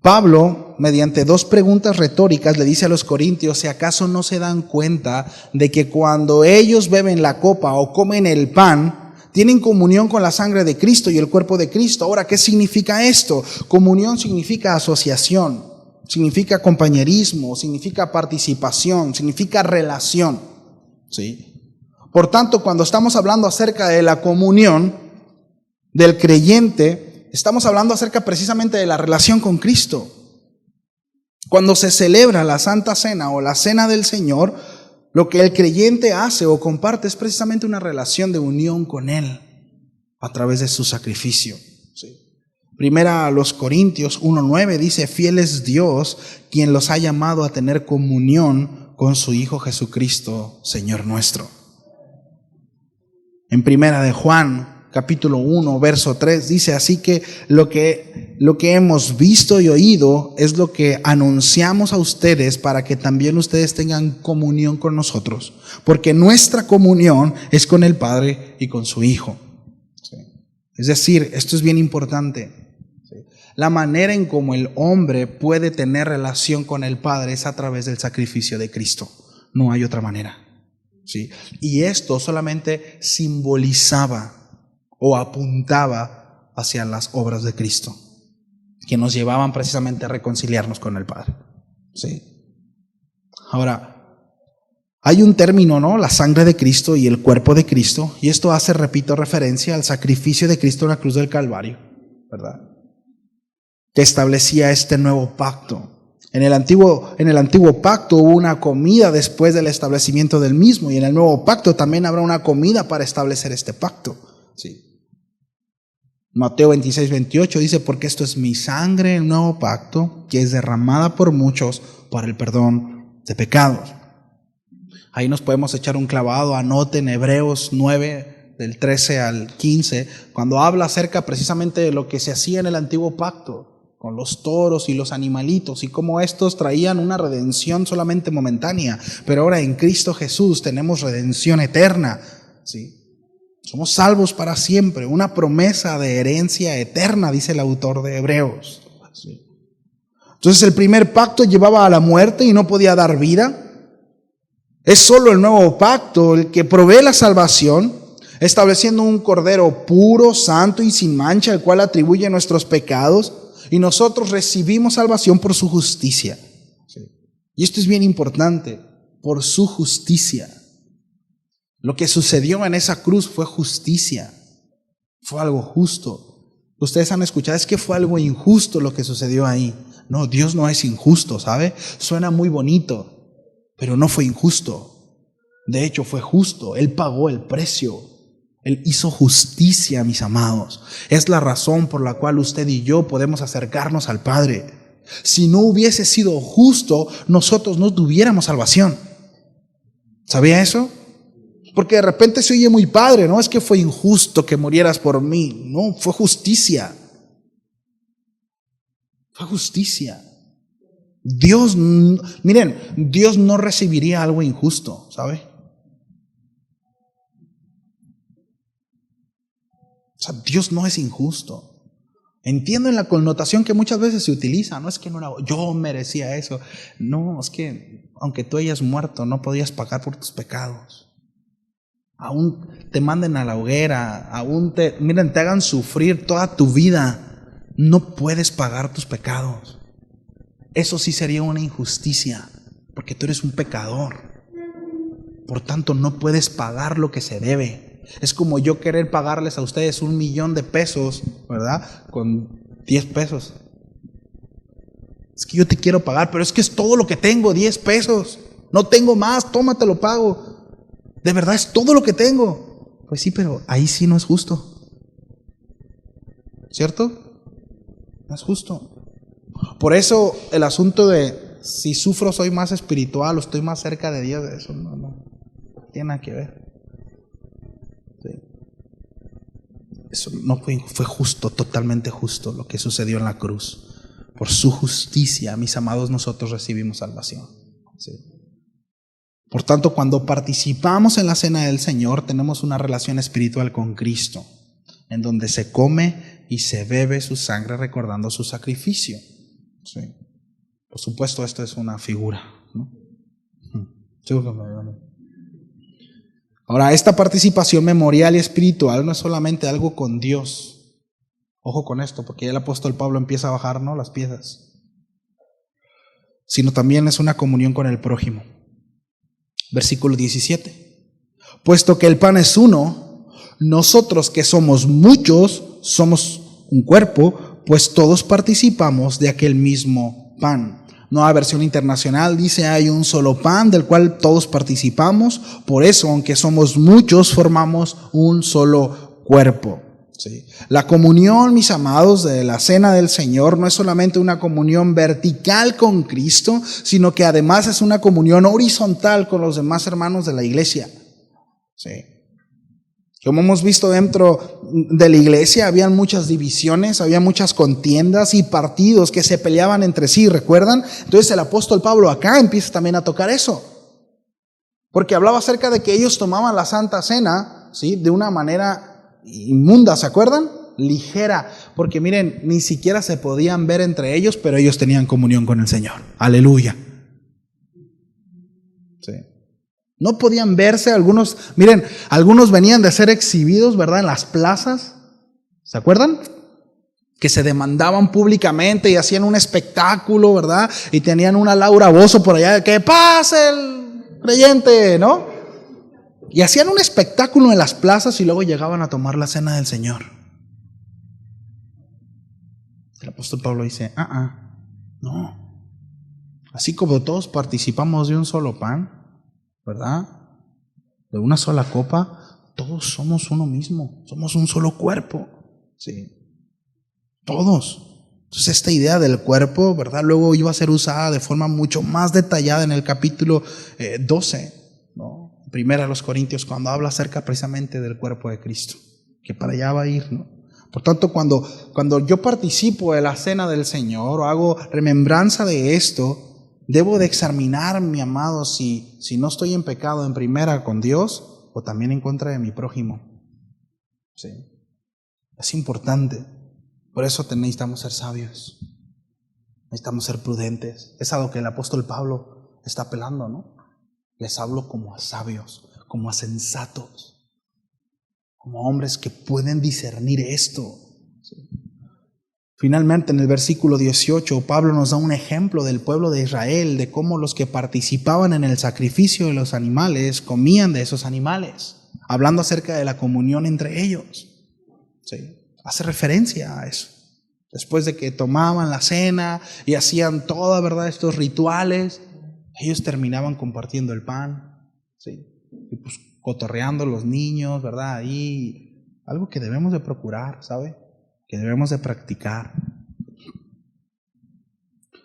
Pablo, mediante 2 preguntas retóricas, le dice a los corintios si acaso no se dan cuenta de que cuando ellos beben la copa o comen el pan, Tienen comunión con la sangre de Cristo y el cuerpo de Cristo. Ahora, ¿qué significa esto? Comunión significa asociación, significa compañerismo, significa participación, significa relación. ¿Sí? Por tanto, cuando estamos hablando acerca de la comunión del creyente, estamos hablando acerca precisamente de la relación con Cristo. Cuando se celebra la Santa Cena o la Cena del Señor, lo que el creyente hace o comparte es precisamente una relación de unión con Él a través de su sacrificio. ¿Sí? Primera a los Corintios 1:9 dice: fiel es Dios quien los ha llamado a tener comunión con su Hijo Jesucristo, Señor nuestro. En Primera de Juan capítulo 1, verso 3 dice: así que lo que hemos visto y oído es lo que anunciamos a ustedes para que también ustedes tengan comunión con nosotros, porque nuestra comunión es con el Padre y con su Hijo. ¿Sí? Es decir, esto es bien importante. ¿Sí? La manera en cómo el hombre puede tener relación con el Padre es a través del sacrificio de Cristo. No hay otra manera. ¿Sí? Y esto solamente simbolizaba o apuntaba hacia las obras de Cristo, que nos llevaban precisamente a reconciliarnos con el Padre. ¿Sí? Ahora, hay un término, ¿no? La sangre de Cristo y el cuerpo de Cristo, y esto hace, repito, referencia al sacrificio de Cristo en la cruz del Calvario, ¿verdad? Que establecía este nuevo pacto. En el antiguo pacto hubo una comida después del establecimiento del mismo, y en el nuevo pacto también habrá una comida para establecer este pacto. ¿Sí? Mateo 26:28 dice: porque esto es mi sangre, el nuevo pacto, que es derramada por muchos para el perdón de pecados. Ahí nos podemos echar un clavado, anoten Hebreos 9, del 13 al 15, cuando habla acerca precisamente de lo que se hacía en el antiguo pacto, con los toros y los animalitos, y cómo estos traían una redención solamente momentánea, pero ahora en Cristo Jesús tenemos redención eterna, ¿sí? Somos salvos para siempre, una promesa de herencia eterna, dice el autor de Hebreos. ¿Sí? Entonces el primer pacto llevaba a la muerte y no podía dar vida. Es solo el nuevo pacto el que provee la salvación, estableciendo un cordero puro, santo y sin mancha, el cual atribuye nuestros pecados, y nosotros recibimos salvación por su justicia. ¿Sí? Y esto es bien importante, por su justicia. Lo que sucedió en esa cruz fue justicia, fue algo justo. Ustedes han escuchado, es que fue algo injusto lo que sucedió ahí. No, Dios no es injusto, ¿sabe? Suena muy bonito, pero no fue injusto. De hecho, fue justo. Él pagó el precio. Él hizo justicia, mis amados. Es la razón por la cual usted y yo podemos acercarnos al Padre. Si no hubiese sido justo, nosotros no tuviéramos salvación. ¿Sabía eso? Porque de repente se oye muy padre, ¿no? Es que fue injusto que murieras por mí. No, fue justicia. Fue justicia. Dios, miren, Dios no recibiría algo injusto, ¿sabe? O sea, Dios no es injusto. Entiendo en la connotación que muchas veces se utiliza, no es que no era, yo merecía eso. No, es que aunque tú hayas muerto, no podías pagar por tus pecados. Aún te manden a la hoguera, miren, te hagan sufrir toda tu vida, no puedes pagar tus pecados. Eso sí sería una injusticia, porque tú eres un pecador. Por tanto, no puedes pagar lo que se debe. Es como yo querer pagarles a ustedes 1,000,000 de pesos, ¿verdad? Con 10 pesos. Es que yo te quiero pagar, pero es que es todo lo que tengo, 10 pesos. No tengo más, toma, te lo pago. De verdad es todo lo que tengo. Pues sí, pero ahí sí no es justo. ¿Cierto? No es justo. Por eso el asunto de si sufro soy más espiritual o estoy más cerca de Dios, eso no tiene nada que ver. Sí. Eso no fue justo, totalmente justo lo que sucedió en la cruz. Por su justicia, mis amados, nosotros recibimos salvación. Sí. Por tanto, cuando participamos en la cena del Señor, tenemos una relación espiritual con Cristo, en donde se come y se bebe su sangre recordando su sacrificio. Sí. Por supuesto, esto es una figura, ¿no? Ahora, esta participación memorial y espiritual no es solamente algo con Dios. Ojo con esto, porque ya el apóstol Pablo empieza a bajar, ¿no?, las piezas. Sino también es una comunión con el prójimo. Versículo 17. Puesto que el pan es uno, nosotros que somos muchos, somos un cuerpo, pues todos participamos de aquel mismo pan. Nueva Versión Internacional dice: hay un solo pan del cual todos participamos, por eso, aunque somos muchos, formamos un solo cuerpo. ¿Sí? La comunión, mis amados, de la cena del Señor no es solamente una comunión vertical con Cristo, sino que además es una comunión horizontal con los demás hermanos de la iglesia. ¿Sí? Como hemos visto dentro de la iglesia, habían muchas divisiones, había muchas contiendas y partidos que se peleaban entre sí, ¿recuerdan? Entonces el apóstol Pablo acá empieza también a tocar eso, porque hablaba acerca de que ellos tomaban la Santa Cena, ¿sí?, de una manera inmunda, ¿se acuerdan? Ligera, porque miren, ni siquiera se podían ver entre ellos, pero ellos tenían comunión con el Señor. Aleluya. Sí. No podían verse, algunos venían de ser exhibidos, ¿verdad?, en las plazas, ¿se acuerdan? Que se demandaban públicamente y hacían un espectáculo, ¿verdad? Y tenían una Laura Bozzo por allá de que pase el creyente, ¿no? Y hacían un espectáculo en las plazas y luego llegaban a tomar la cena del Señor. El apóstol Pablo dice: no. Así como todos participamos de un solo pan, ¿verdad?, de una sola copa, todos somos uno mismo, somos un solo cuerpo, ¿sí? Todos. Entonces esta idea del cuerpo, ¿verdad?, luego iba a ser usada de forma mucho más detallada en el capítulo 12, ¿no?, primera a los Corintios, cuando habla acerca precisamente del cuerpo de Cristo, que para allá va a ir, ¿no? Por tanto, cuando yo participo de la cena del Señor o hago remembranza de esto, debo de examinar, mi amado, si no estoy en pecado en primera con Dios o también en contra de mi prójimo. ¿Sí? Es importante. Por eso necesitamos ser sabios. Necesitamos ser prudentes. Es a lo que el apóstol Pablo está apelando, ¿no? Les hablo como a sabios, como a sensatos, como a hombres que pueden discernir esto. ¿Sí? Finalmente, en el versículo 18, Pablo nos da un ejemplo del pueblo de Israel, de cómo los que participaban en el sacrificio de los animales comían de esos animales, hablando acerca de la comunión entre ellos. ¿Sí? Hace referencia a eso. Después de que tomaban la cena y hacían toda, ¿verdad?, estos rituales, ellos terminaban compartiendo el pan, ¿sí?, y pues cotorreando los niños, ¿verdad? Ahí, algo que debemos de procurar, ¿sabe?, que debemos de practicar.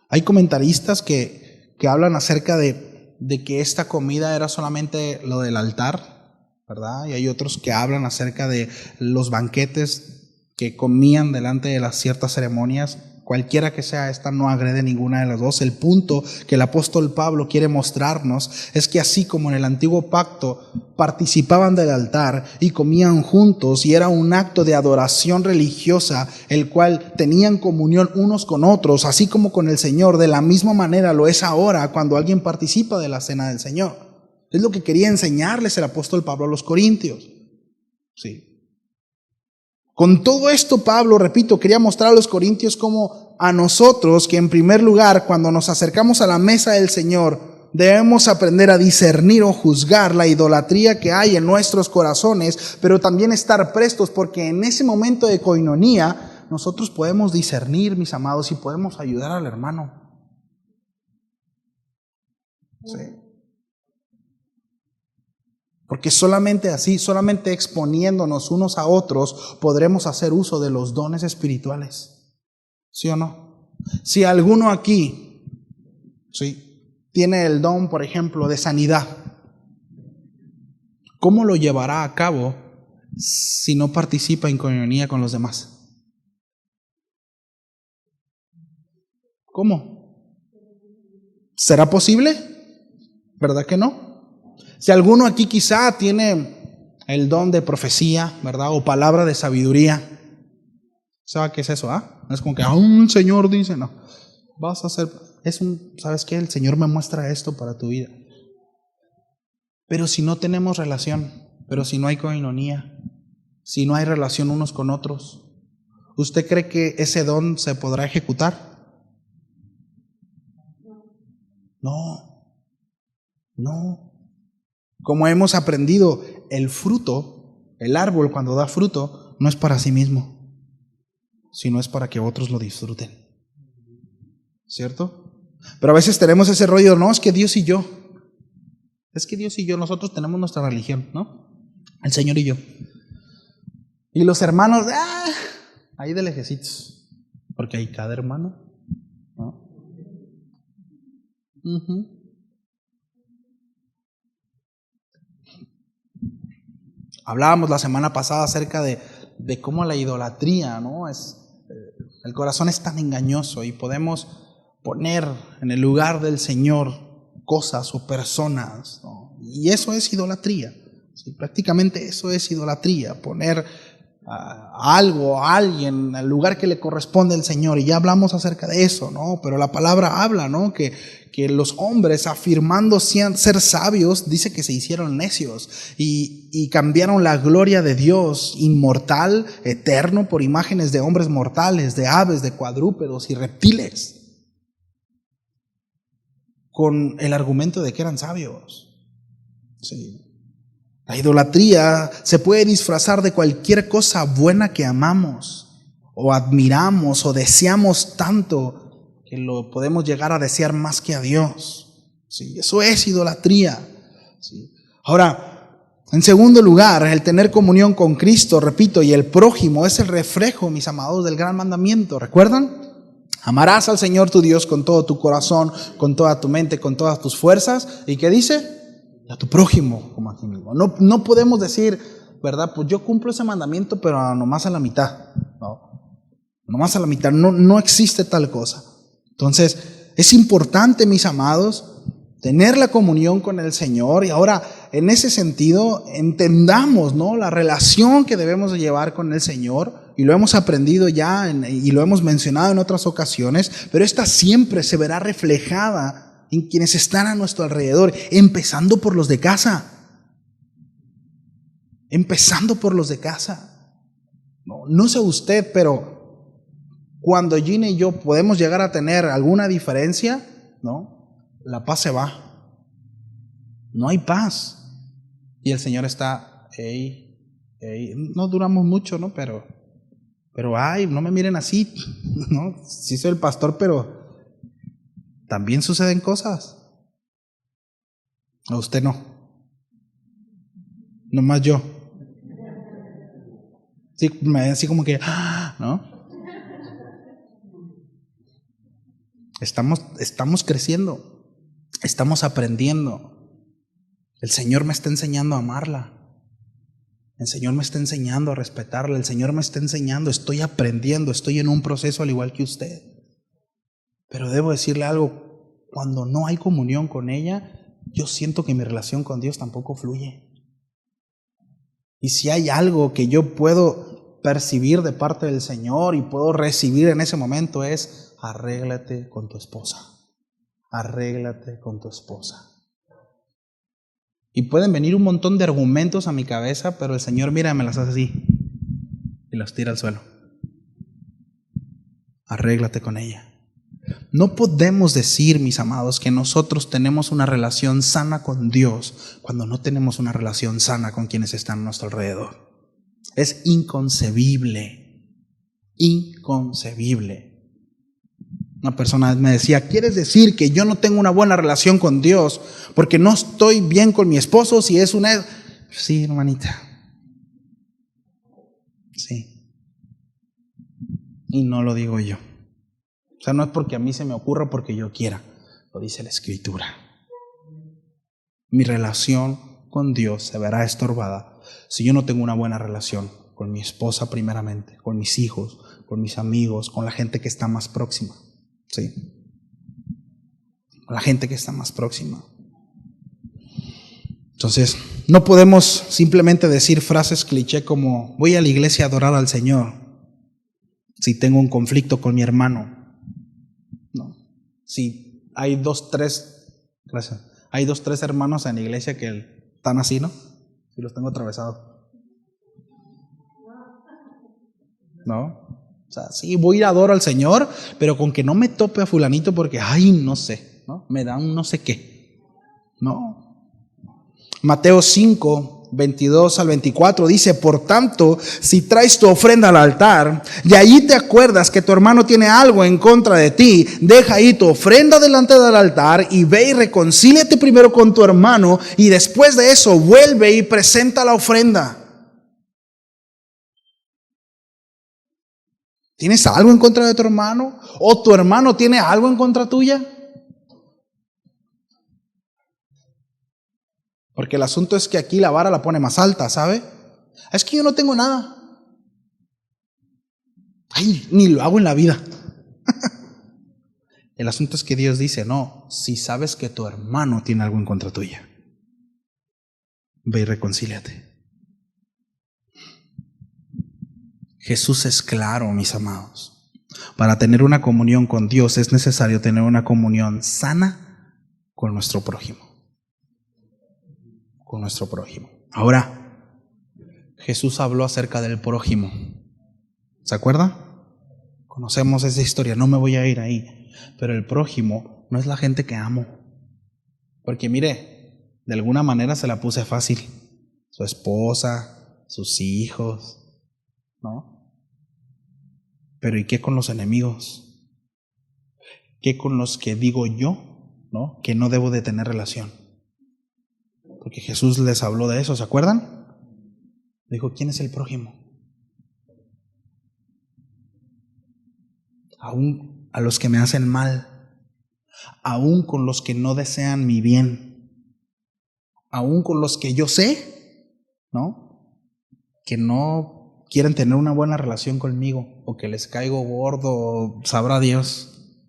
Hay comentaristas que hablan acerca de que esta comida era solamente lo del altar, ¿verdad? Y hay otros que hablan acerca de los banquetes que comían delante de las ciertas ceremonias. Cualquiera que sea esta, no agrede ninguna de las dos. El punto que el apóstol Pablo quiere mostrarnos es que así como en el antiguo pacto participaban del altar y comían juntos y era un acto de adoración religiosa, el cual tenían comunión unos con otros, así como con el Señor, de la misma manera lo es ahora cuando alguien participa de la cena del Señor. Es lo que quería enseñarles el apóstol Pablo a los Corintios. Sí. Con todo esto, Pablo, repito, quería mostrar a los corintios como a nosotros, que en primer lugar, cuando nos acercamos a la mesa del Señor, debemos aprender a discernir o juzgar la idolatría que hay en nuestros corazones, pero también estar prestos, porque en ese momento de coinonía, nosotros podemos discernir, mis amados, y podemos ayudar al hermano. Sí. Porque solamente así, solamente exponiéndonos unos a otros, podremos hacer uso de los dones espirituales. ¿Sí o no? Si alguno aquí, ¿sí?, tiene el don, por ejemplo, de sanidad, ¿cómo lo llevará a cabo si no participa en coinonía con los demás? ¿Cómo? ¿Será posible? ¿Verdad que no? Si alguno aquí quizá tiene el don de profecía, ¿verdad?, o palabra de sabiduría, ¿sabe qué es eso? No es como que un Señor dice, no. Vas a hacer, ¿sabes qué? El Señor me muestra esto para tu vida. Pero si no tenemos relación, Pero si no hay coinonía, si no hay relación unos con otros, ¿usted cree que ese don se podrá ejecutar? No. Como hemos aprendido, el fruto, el árbol cuando da fruto, no es para sí mismo, sino es para que otros lo disfruten. ¿Cierto? Pero a veces tenemos ese rollo, no, es que Dios y yo. Nosotros tenemos nuestra religión, ¿no? El Señor y yo. Y los hermanos, ahí de lejecitos, porque hay cada hermano, ¿no? Hablábamos la semana pasada acerca de cómo la idolatría, ¿no? El corazón es tan engañoso y podemos poner en el lugar del Señor cosas o personas, ¿no? Y eso es idolatría. Sí, prácticamente eso es idolatría, poner a algo, a alguien, al lugar que le corresponde al Señor. Y ya hablamos acerca de eso, ¿no? Pero la palabra habla, ¿no? Que los hombres, afirmando ser sabios, dice que se hicieron necios y cambiaron la gloria de Dios inmortal, eterno, por imágenes de hombres mortales, de aves, de cuadrúpedos y reptiles, con el argumento de que eran sabios. Sí. La idolatría se puede disfrazar de cualquier cosa buena que amamos o admiramos o deseamos tanto que lo podemos llegar a desear más que a Dios. Sí, eso es idolatría. Sí. Ahora, en segundo lugar, el tener comunión con Cristo, repito, y el prójimo es el reflejo, mis amados, del gran mandamiento. ¿Recuerdan? Amarás al Señor tu Dios con todo tu corazón, con toda tu mente, con todas tus fuerzas. ¿Y qué dice? A tu prójimo como a ti mismo. No podemos decir, ¿verdad? Pues yo cumplo ese mandamiento, pero nomás a la mitad. Nomás a la mitad. No existe tal cosa. Entonces, es importante, mis amados, tener la comunión con el Señor. Y ahora, en ese sentido, entendamos, ¿no?, la relación que debemos de llevar con el Señor. Y lo hemos aprendido ya y lo hemos mencionado en otras ocasiones. Pero esta siempre se verá reflejada en quienes están a nuestro alrededor, empezando por los de casa. No sé usted, pero cuando Gina y yo podemos llegar a tener alguna diferencia, ¿no?, la paz se va. No hay paz. Y el Señor está, no duramos mucho, ¿no? Pero no me miren así, ¿no? Sí soy el pastor, pero también suceden cosas. A usted no. Nomás yo. Sí, así como que, ¿no? Estamos creciendo. Estamos aprendiendo. El Señor me está enseñando a amarla. El Señor me está enseñando a respetarla. El Señor me está enseñando, estoy aprendiendo, estoy en un proceso al igual que usted. Pero debo decirle algo, cuando no hay comunión con ella, yo siento que mi relación con Dios tampoco fluye. Y si hay algo que yo puedo percibir de parte del Señor y puedo recibir en ese momento es, arréglate con tu esposa. Arréglate con tu esposa. Y pueden venir un montón de argumentos a mi cabeza, pero el Señor, mira, me las hace así y las tira al suelo. Arréglate con ella. No podemos decir, mis amados, que nosotros tenemos una relación sana con Dios cuando no tenemos una relación sana con quienes están a nuestro alrededor. Es inconcebible. Inconcebible. Una persona me decía, ¿quieres decir que yo no tengo una buena relación con Dios porque no estoy bien con mi esposo si es una... Sí, hermanita. Sí. Y no lo digo yo. O sea, no es porque a mí se me ocurra o porque yo quiera. Lo dice la Escritura. Mi relación con Dios se verá estorbada si yo no tengo una buena relación con mi esposa primeramente, con mis hijos, con mis amigos, con la gente que está más próxima. ¿Sí? Con la gente que está más próxima. Entonces, no podemos simplemente decir frases cliché como voy a la iglesia a adorar al Señor si tengo un conflicto con mi hermano. No. Si hay dos, tres hermanos en la iglesia que están así, ¿no? y los tengo atravesados. ¿No? O sea, sí, voy y adoro al Señor, pero con que no me tope a fulanito porque, ay, no sé, ¿no? Me da un no sé qué. No. Mateo 5, 22 al 24 dice: por tanto, si traes tu ofrenda al altar y allí te acuerdas que tu hermano tiene algo en contra de ti, deja ahí tu ofrenda delante del altar y ve y reconcíliate primero con tu hermano, y después de eso vuelve y presenta la ofrenda. ¿Tienes algo en contra de tu hermano? ¿O tu hermano tiene algo en contra tuya? Porque el asunto es que aquí la vara la pone más alta, ¿sabe? Es que yo no tengo nada. Ay, ni lo hago en la vida. El asunto es que Dios dice: no, si sabes que tu hermano tiene algo en contra tuya, ve y reconcíliate. Jesús es claro, mis amados. Para tener una comunión con Dios es necesario tener una comunión sana con nuestro prójimo. Con nuestro prójimo. Ahora, Jesús habló acerca del prójimo. ¿Se acuerda? Conocemos esa historia, no me voy a ir ahí. Pero el prójimo no es la gente que amo. Porque mire, de alguna manera se la puse fácil. Su esposa, sus hijos, ¿no? Pero ¿y qué con los enemigos? ¿Qué con los que digo yo, ¿no?, que no debo de tener relación? Porque Jesús les habló de eso, ¿se acuerdan? Dijo: ¿quién es el prójimo? Aún a los que me hacen mal, aún con los que no desean mi bien, aún con los que yo sé, ¿no?, que no quieren tener una buena relación conmigo, o que les caigo gordo, sabrá Dios.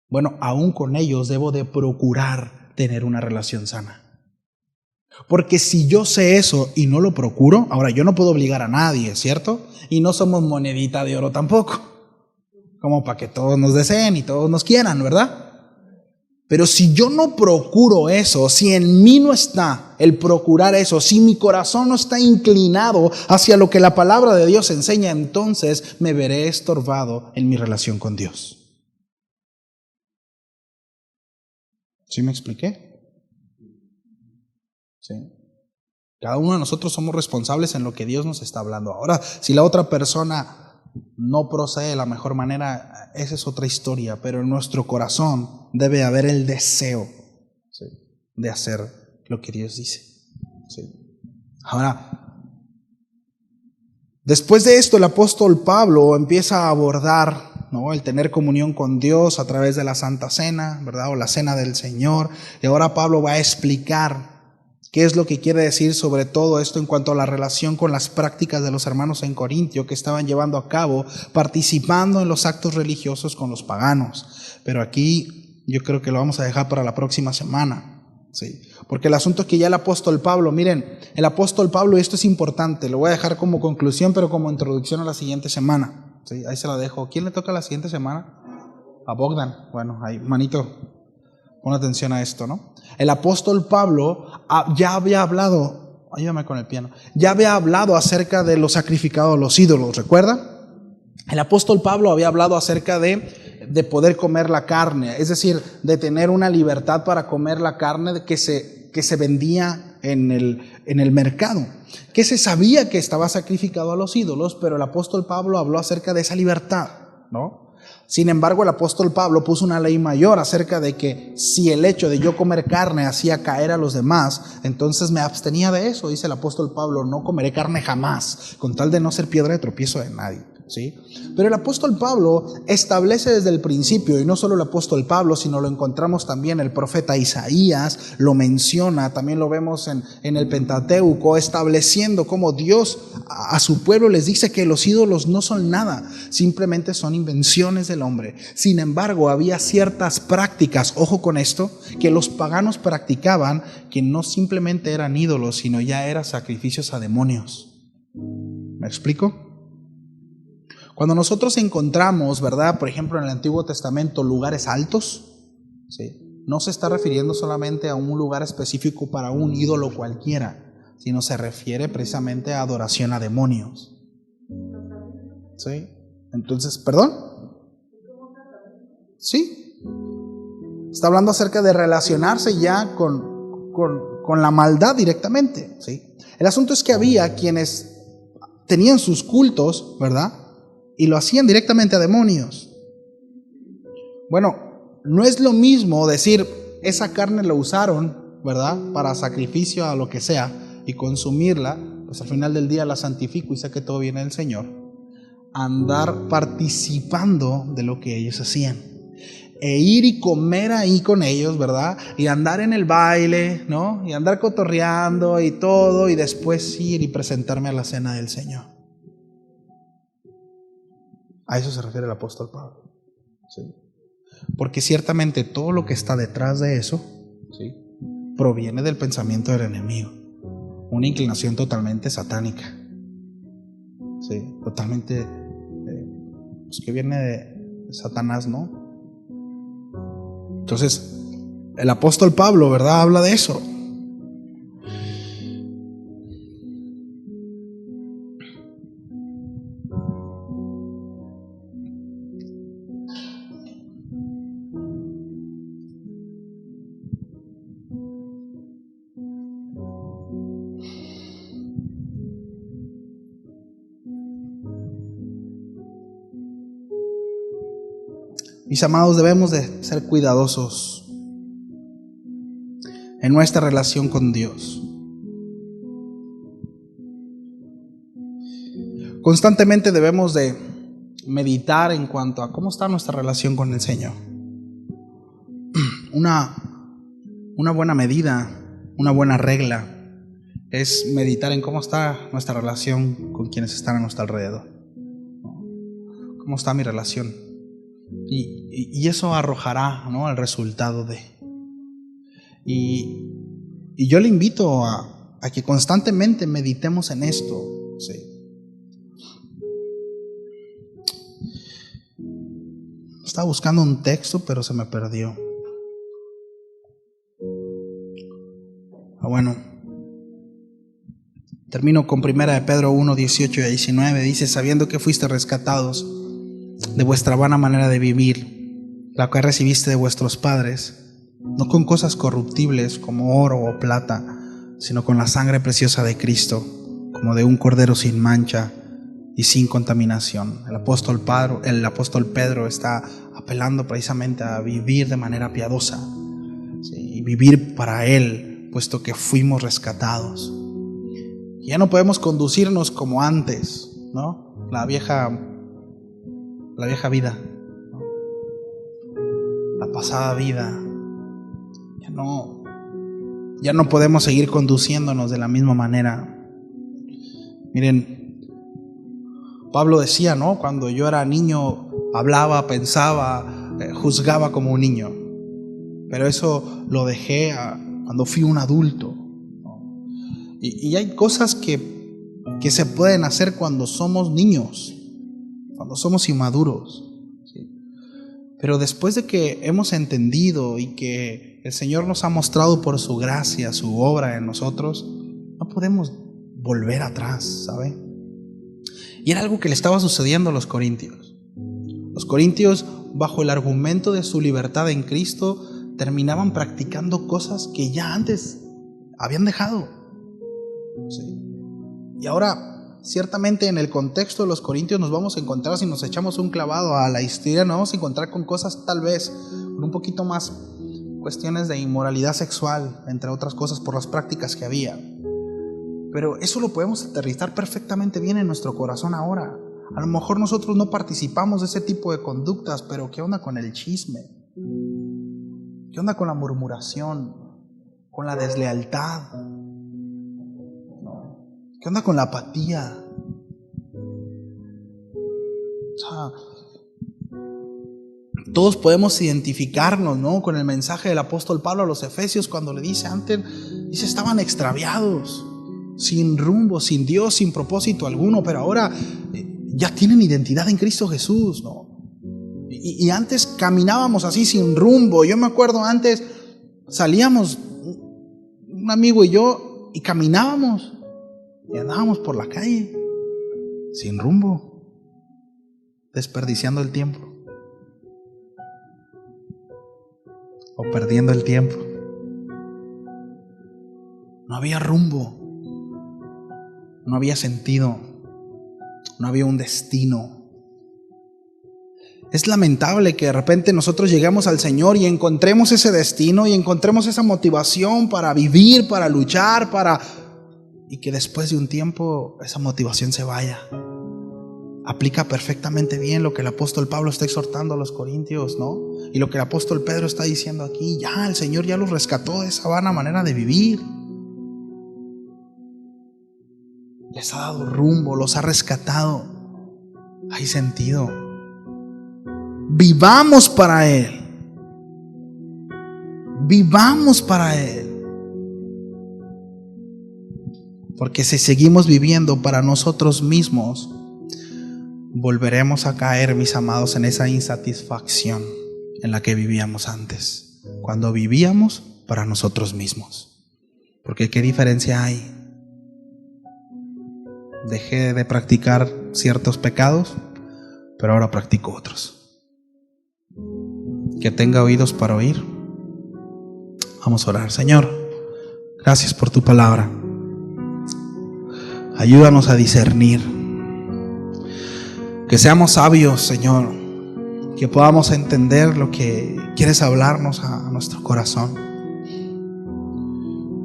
Bueno, aún con ellos debo de procurar tener una relación sana. Porque si yo sé eso y no lo procuro, ahora yo no puedo obligar a nadie, ¿cierto? Y no somos monedita de oro tampoco, como para que todos nos deseen y todos nos quieran, ¿verdad? Pero si yo no procuro eso, si en mí no está el procurar eso, si mi corazón no está inclinado hacia lo que la palabra de Dios enseña, entonces me veré estorbado en mi relación con Dios. ¿Sí me expliqué? Sí. Cada uno de nosotros somos responsables en lo que Dios nos está hablando. Ahora, si la otra persona no procede de la mejor manera, esa es otra historia, pero en nuestro corazón debe haber el deseo, ¿sí?, de hacer lo que Dios dice, ¿sí? Ahora, después de esto, el apóstol Pablo empieza a abordar, ¿no?, el tener comunión con Dios a través de la Santa Cena, ¿verdad?, o la Cena del Señor. Y ahora Pablo va a explicar qué es lo que quiere decir sobre todo esto en cuanto a la relación con las prácticas de los hermanos en Corintio, que estaban llevando a cabo, participando en los actos religiosos con los paganos. Pero aquí yo creo que lo vamos a dejar para la próxima semana, ¿sí? Porque el asunto es que ya el apóstol Pablo, miren, el apóstol Pablo, y esto es importante, lo voy a dejar como conclusión, pero como introducción a la siguiente semana, ¿sí? Ahí se la dejo. ¿Quién le toca la siguiente semana? A Bogdan. Bueno, ahí, manito, pon atención a esto, ¿no? El apóstol Pablo ya había hablado, ayúdame con el piano, ya había hablado acerca de lo sacrificado a los ídolos, ¿recuerda? El apóstol Pablo había hablado acerca de poder comer la carne, es decir, de tener una libertad para comer la carne que se vendía en el mercado, que se sabía que estaba sacrificado a los ídolos, pero el apóstol Pablo habló acerca de esa libertad, ¿no? Sin embargo, el apóstol Pablo puso una ley mayor acerca de que si el hecho de yo comer carne hacía caer a los demás, entonces me abstenía de eso. Dice el apóstol Pablo: no comeré carne jamás, con tal de no ser piedra de tropiezo de nadie, ¿sí? Pero el apóstol Pablo establece desde el principio, y no solo el apóstol Pablo, sino lo encontramos también el profeta Isaías, lo menciona, también lo vemos en el Pentateuco, estableciendo cómo Dios a su pueblo les dice que los ídolos no son nada, simplemente son invenciones del hombre. Sin embargo, había ciertas prácticas, ojo con esto, que los paganos practicaban, que no simplemente eran ídolos, sino ya eran sacrificios a demonios. ¿Me explico? Cuando nosotros encontramos, ¿verdad?, por ejemplo en el Antiguo Testamento, lugares altos, ¿sí?, no se está refiriendo solamente a un lugar específico para un ídolo cualquiera, sino se refiere precisamente a adoración a demonios. ¿Sí? Entonces, ¿perdón? Sí. Está hablando acerca de relacionarse ya con la maldad directamente. ¿Sí? El asunto es que había quienes tenían sus cultos, ¿verdad? Y lo hacían directamente a demonios. Bueno, no es lo mismo decir, esa carne la usaron, ¿verdad?, para sacrificio a lo que sea, y consumirla, pues al final del día la santifico y sé que todo viene del Señor. Andar participando de lo que ellos hacían, e ir y comer ahí con ellos, ¿verdad? Y andar en el baile, ¿no? Y andar cotorreando y todo, y después ir y presentarme a la cena del Señor. A eso se refiere el apóstol Pablo. ¿Sí? Porque ciertamente todo lo que está detrás de eso, ¿sí?, proviene del pensamiento del enemigo. Una inclinación totalmente satánica. ¿Sí? Totalmente pues que viene de Satanás, ¿no? Entonces, el apóstol Pablo, ¿verdad?, habla de eso. Mis amados, debemos de ser cuidadosos en nuestra relación con Dios. Constantemente debemos de meditar en cuanto a cómo está nuestra relación con el Señor. Una buena medida, una buena regla es meditar en cómo está nuestra relación con quienes están a nuestro alrededor. ¿Cómo está mi relación? Y eso arrojará, ¿no?, el resultado de. Y yo le invito a que constantemente meditemos en esto. ¿Sí? Estaba buscando un texto, pero se me perdió. Bueno, termino con 1 de Pedro 1, 18 y 19. Dice: sabiendo que fuiste rescatados de vuestra vana manera de vivir, la cual recibiste de vuestros padres, no con cosas corruptibles como oro o plata, sino con la sangre preciosa de Cristo, como de un cordero sin mancha y sin contaminación. El apóstol Pedro está apelando precisamente a vivir de manera piadosa, ¿sí?, y vivir para Él, puesto que fuimos rescatados. Ya no podemos conducirnos como antes, ¿no? La vieja vida, ¿no? La pasada vida. Ya no podemos seguir conduciéndonos de la misma manera. Miren, Pablo decía, ¿no?, cuando yo era niño hablaba, pensaba, juzgaba como un niño, pero eso lo dejé cuando fui un adulto, ¿no? Y hay cosas que se pueden hacer cuando somos niños, cuando somos inmaduros, ¿sí? Pero después de que hemos entendido y que el Señor nos ha mostrado por su gracia, su obra en nosotros, no podemos volver atrás, ¿sabe? Y era algo que le estaba sucediendo a los corintios. Los corintios, bajo el argumento de su libertad en Cristo, terminaban practicando cosas que ya antes habían dejado. ¿Sí? Y ahora, ciertamente en el contexto de los corintios nos vamos a encontrar, si nos echamos un clavado a la historia, nos vamos a encontrar con cosas tal vez con un poquito más cuestiones de inmoralidad sexual, entre otras cosas, por las prácticas que había. Pero eso lo podemos aterrizar perfectamente bien en nuestro corazón ahora. A lo mejor nosotros no participamos de ese tipo de conductas, pero ¿qué onda con el chisme? ¿Qué onda con la murmuración? ¿Con la deslealtad? ¿Qué onda con la apatía? O sea, todos podemos identificarnos, ¿no?, con el mensaje del apóstol Pablo a los Efesios cuando le dice antes, dice, estaban extraviados, sin rumbo, sin Dios, sin propósito alguno, pero ahora ya tienen identidad en Cristo Jesús, ¿no? Y antes caminábamos así sin rumbo. Yo me acuerdo antes salíamos, un amigo y yo, y caminábamos y andábamos por la calle sin rumbo, desperdiciando el tiempo o perdiendo el tiempo. No había rumbo, no había sentido, no había un destino. Es lamentable que de repente nosotros llegamos al Señor y encontremos ese destino y encontremos esa motivación para vivir, para luchar, y que después de un tiempo esa motivación se vaya. Aplica perfectamente bien lo que el apóstol Pablo está exhortando a los corintios, ¿no? Y lo que el apóstol Pedro está diciendo aquí. Ya, el Señor ya los rescató de esa vana manera de vivir. Les ha dado rumbo, los ha rescatado. Hay sentido. Vivamos para Él. Vivamos para Él. Porque si seguimos viviendo para nosotros mismos, volveremos a caer, mis amados, en esa insatisfacción en la que vivíamos antes, cuando vivíamos para nosotros mismos. Porque ¿qué diferencia hay? Dejé de practicar ciertos pecados, pero ahora practico otros. Que tenga oídos para oír. Vamos a orar. Señor, gracias por tu palabra. Ayúdanos a discernir. Que seamos sabios, Señor. Que podamos entender lo que quieres hablarnos a nuestro corazón.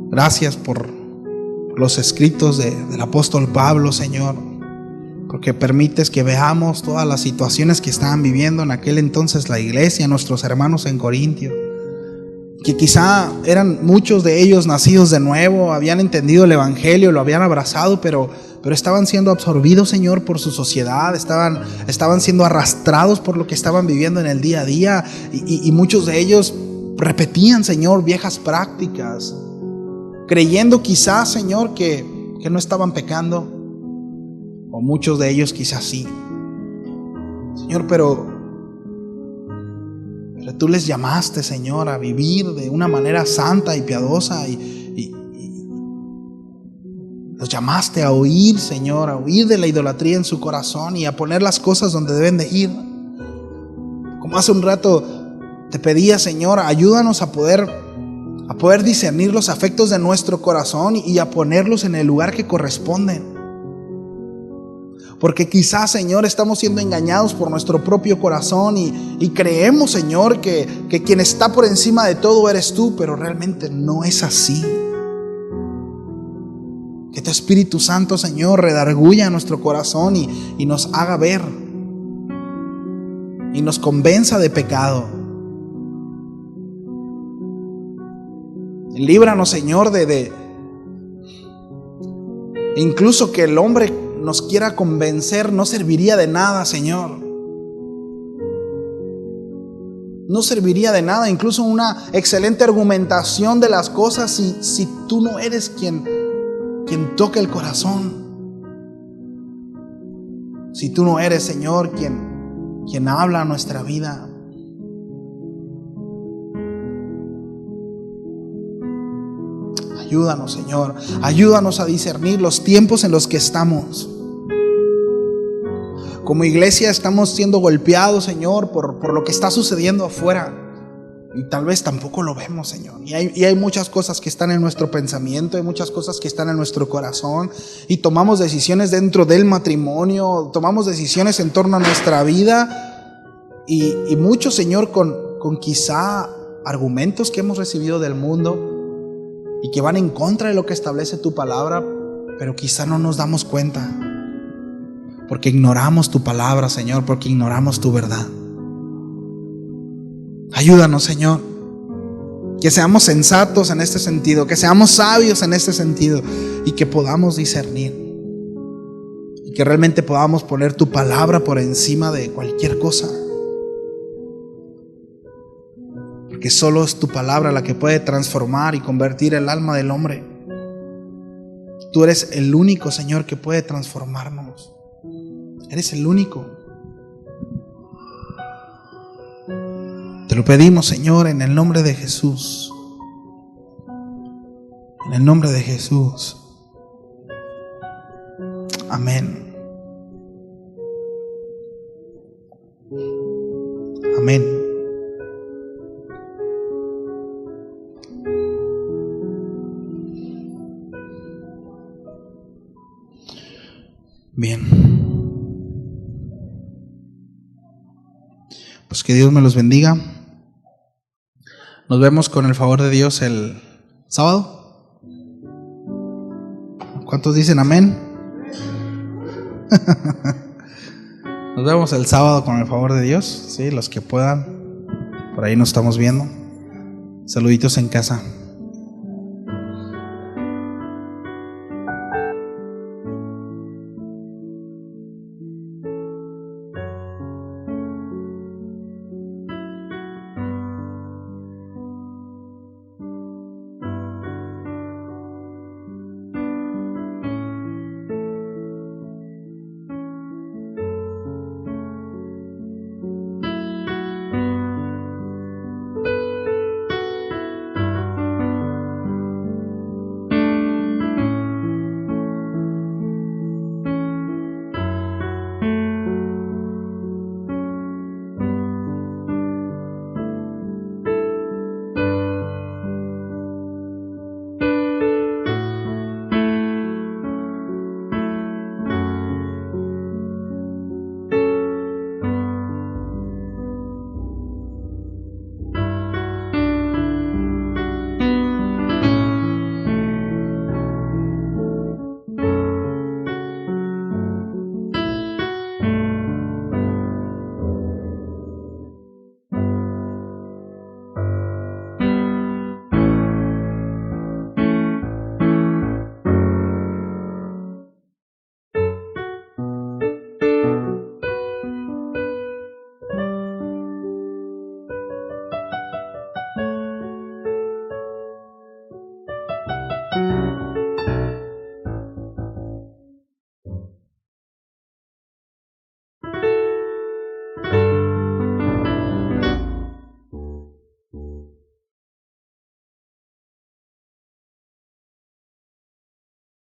Gracias por los escritos del apóstol Pablo, Señor, porque permites que veamos todas las situaciones que estaban viviendo en aquel entonces la iglesia, nuestros hermanos en Corintio, que quizá eran muchos de ellos nacidos de nuevo, habían entendido el evangelio, lo habían abrazado, pero estaban siendo absorbidos, Señor, por su sociedad, estaban siendo arrastrados por lo que estaban viviendo en el día a día, y muchos de ellos repetían, Señor, viejas prácticas, creyendo quizás, Señor, que no estaban pecando, o muchos de ellos quizás sí. Señor, pero tú les llamaste, Señor, a vivir de una manera santa y piadosa, y los llamaste a huir, Señor, a huir de la idolatría en su corazón y a poner las cosas donde deben de ir. Como hace un rato te pedía, Señor, ayúdanos a poder discernir los afectos de nuestro corazón y a ponerlos en el lugar que corresponden. Porque quizás, Señor, estamos siendo engañados por nuestro propio corazón y creemos, Señor, que quien está por encima de todo eres tú, pero realmente no es así. Que tu Espíritu Santo, Señor, redarguya nuestro corazón y nos haga ver y nos convenza de pecado. Líbranos, Señor, de incluso que el hombre nos quiera convencer, no serviría de nada, Señor. No serviría de nada, incluso una excelente argumentación de las cosas, si tú no eres quien toca el corazón. Si tú no eres, Señor, quien habla a nuestra vida. Ayúdanos, Señor. Ayúdanos a discernir los tiempos en los que estamos. Como iglesia estamos siendo golpeados, Señor, por lo que está sucediendo afuera. Y tal vez tampoco lo vemos, Señor. Y hay muchas cosas que están en nuestro pensamiento, hay muchas cosas que están en nuestro corazón. Y tomamos decisiones dentro del matrimonio, tomamos decisiones en torno a nuestra vida. Y muchos, Señor, con quizá argumentos que hemos recibido del mundo y que van en contra de lo que establece tu palabra, pero quizá no nos damos cuenta, porque ignoramos tu palabra, Señor, porque ignoramos tu verdad. Ayúdanos, Señor, que seamos sensatos en este sentido, que seamos sabios en este sentido y que podamos discernir y que realmente podamos poner tu palabra por encima de cualquier cosa. Porque solo es tu palabra la que puede transformar y convertir el alma del hombre. Tú eres el único, Señor, que puede transformarnos. Eres el único. Te lo pedimos, Señor, en el nombre de Jesús. En el nombre de Jesús. Amén. Amén. Bien. Pues que Dios me los bendiga. Nos vemos con el favor de Dios el sábado. ¿Cuántos dicen amén? Nos vemos el sábado con el favor de Dios. Sí, los que puedan. Por ahí nos estamos viendo. Saluditos en casa.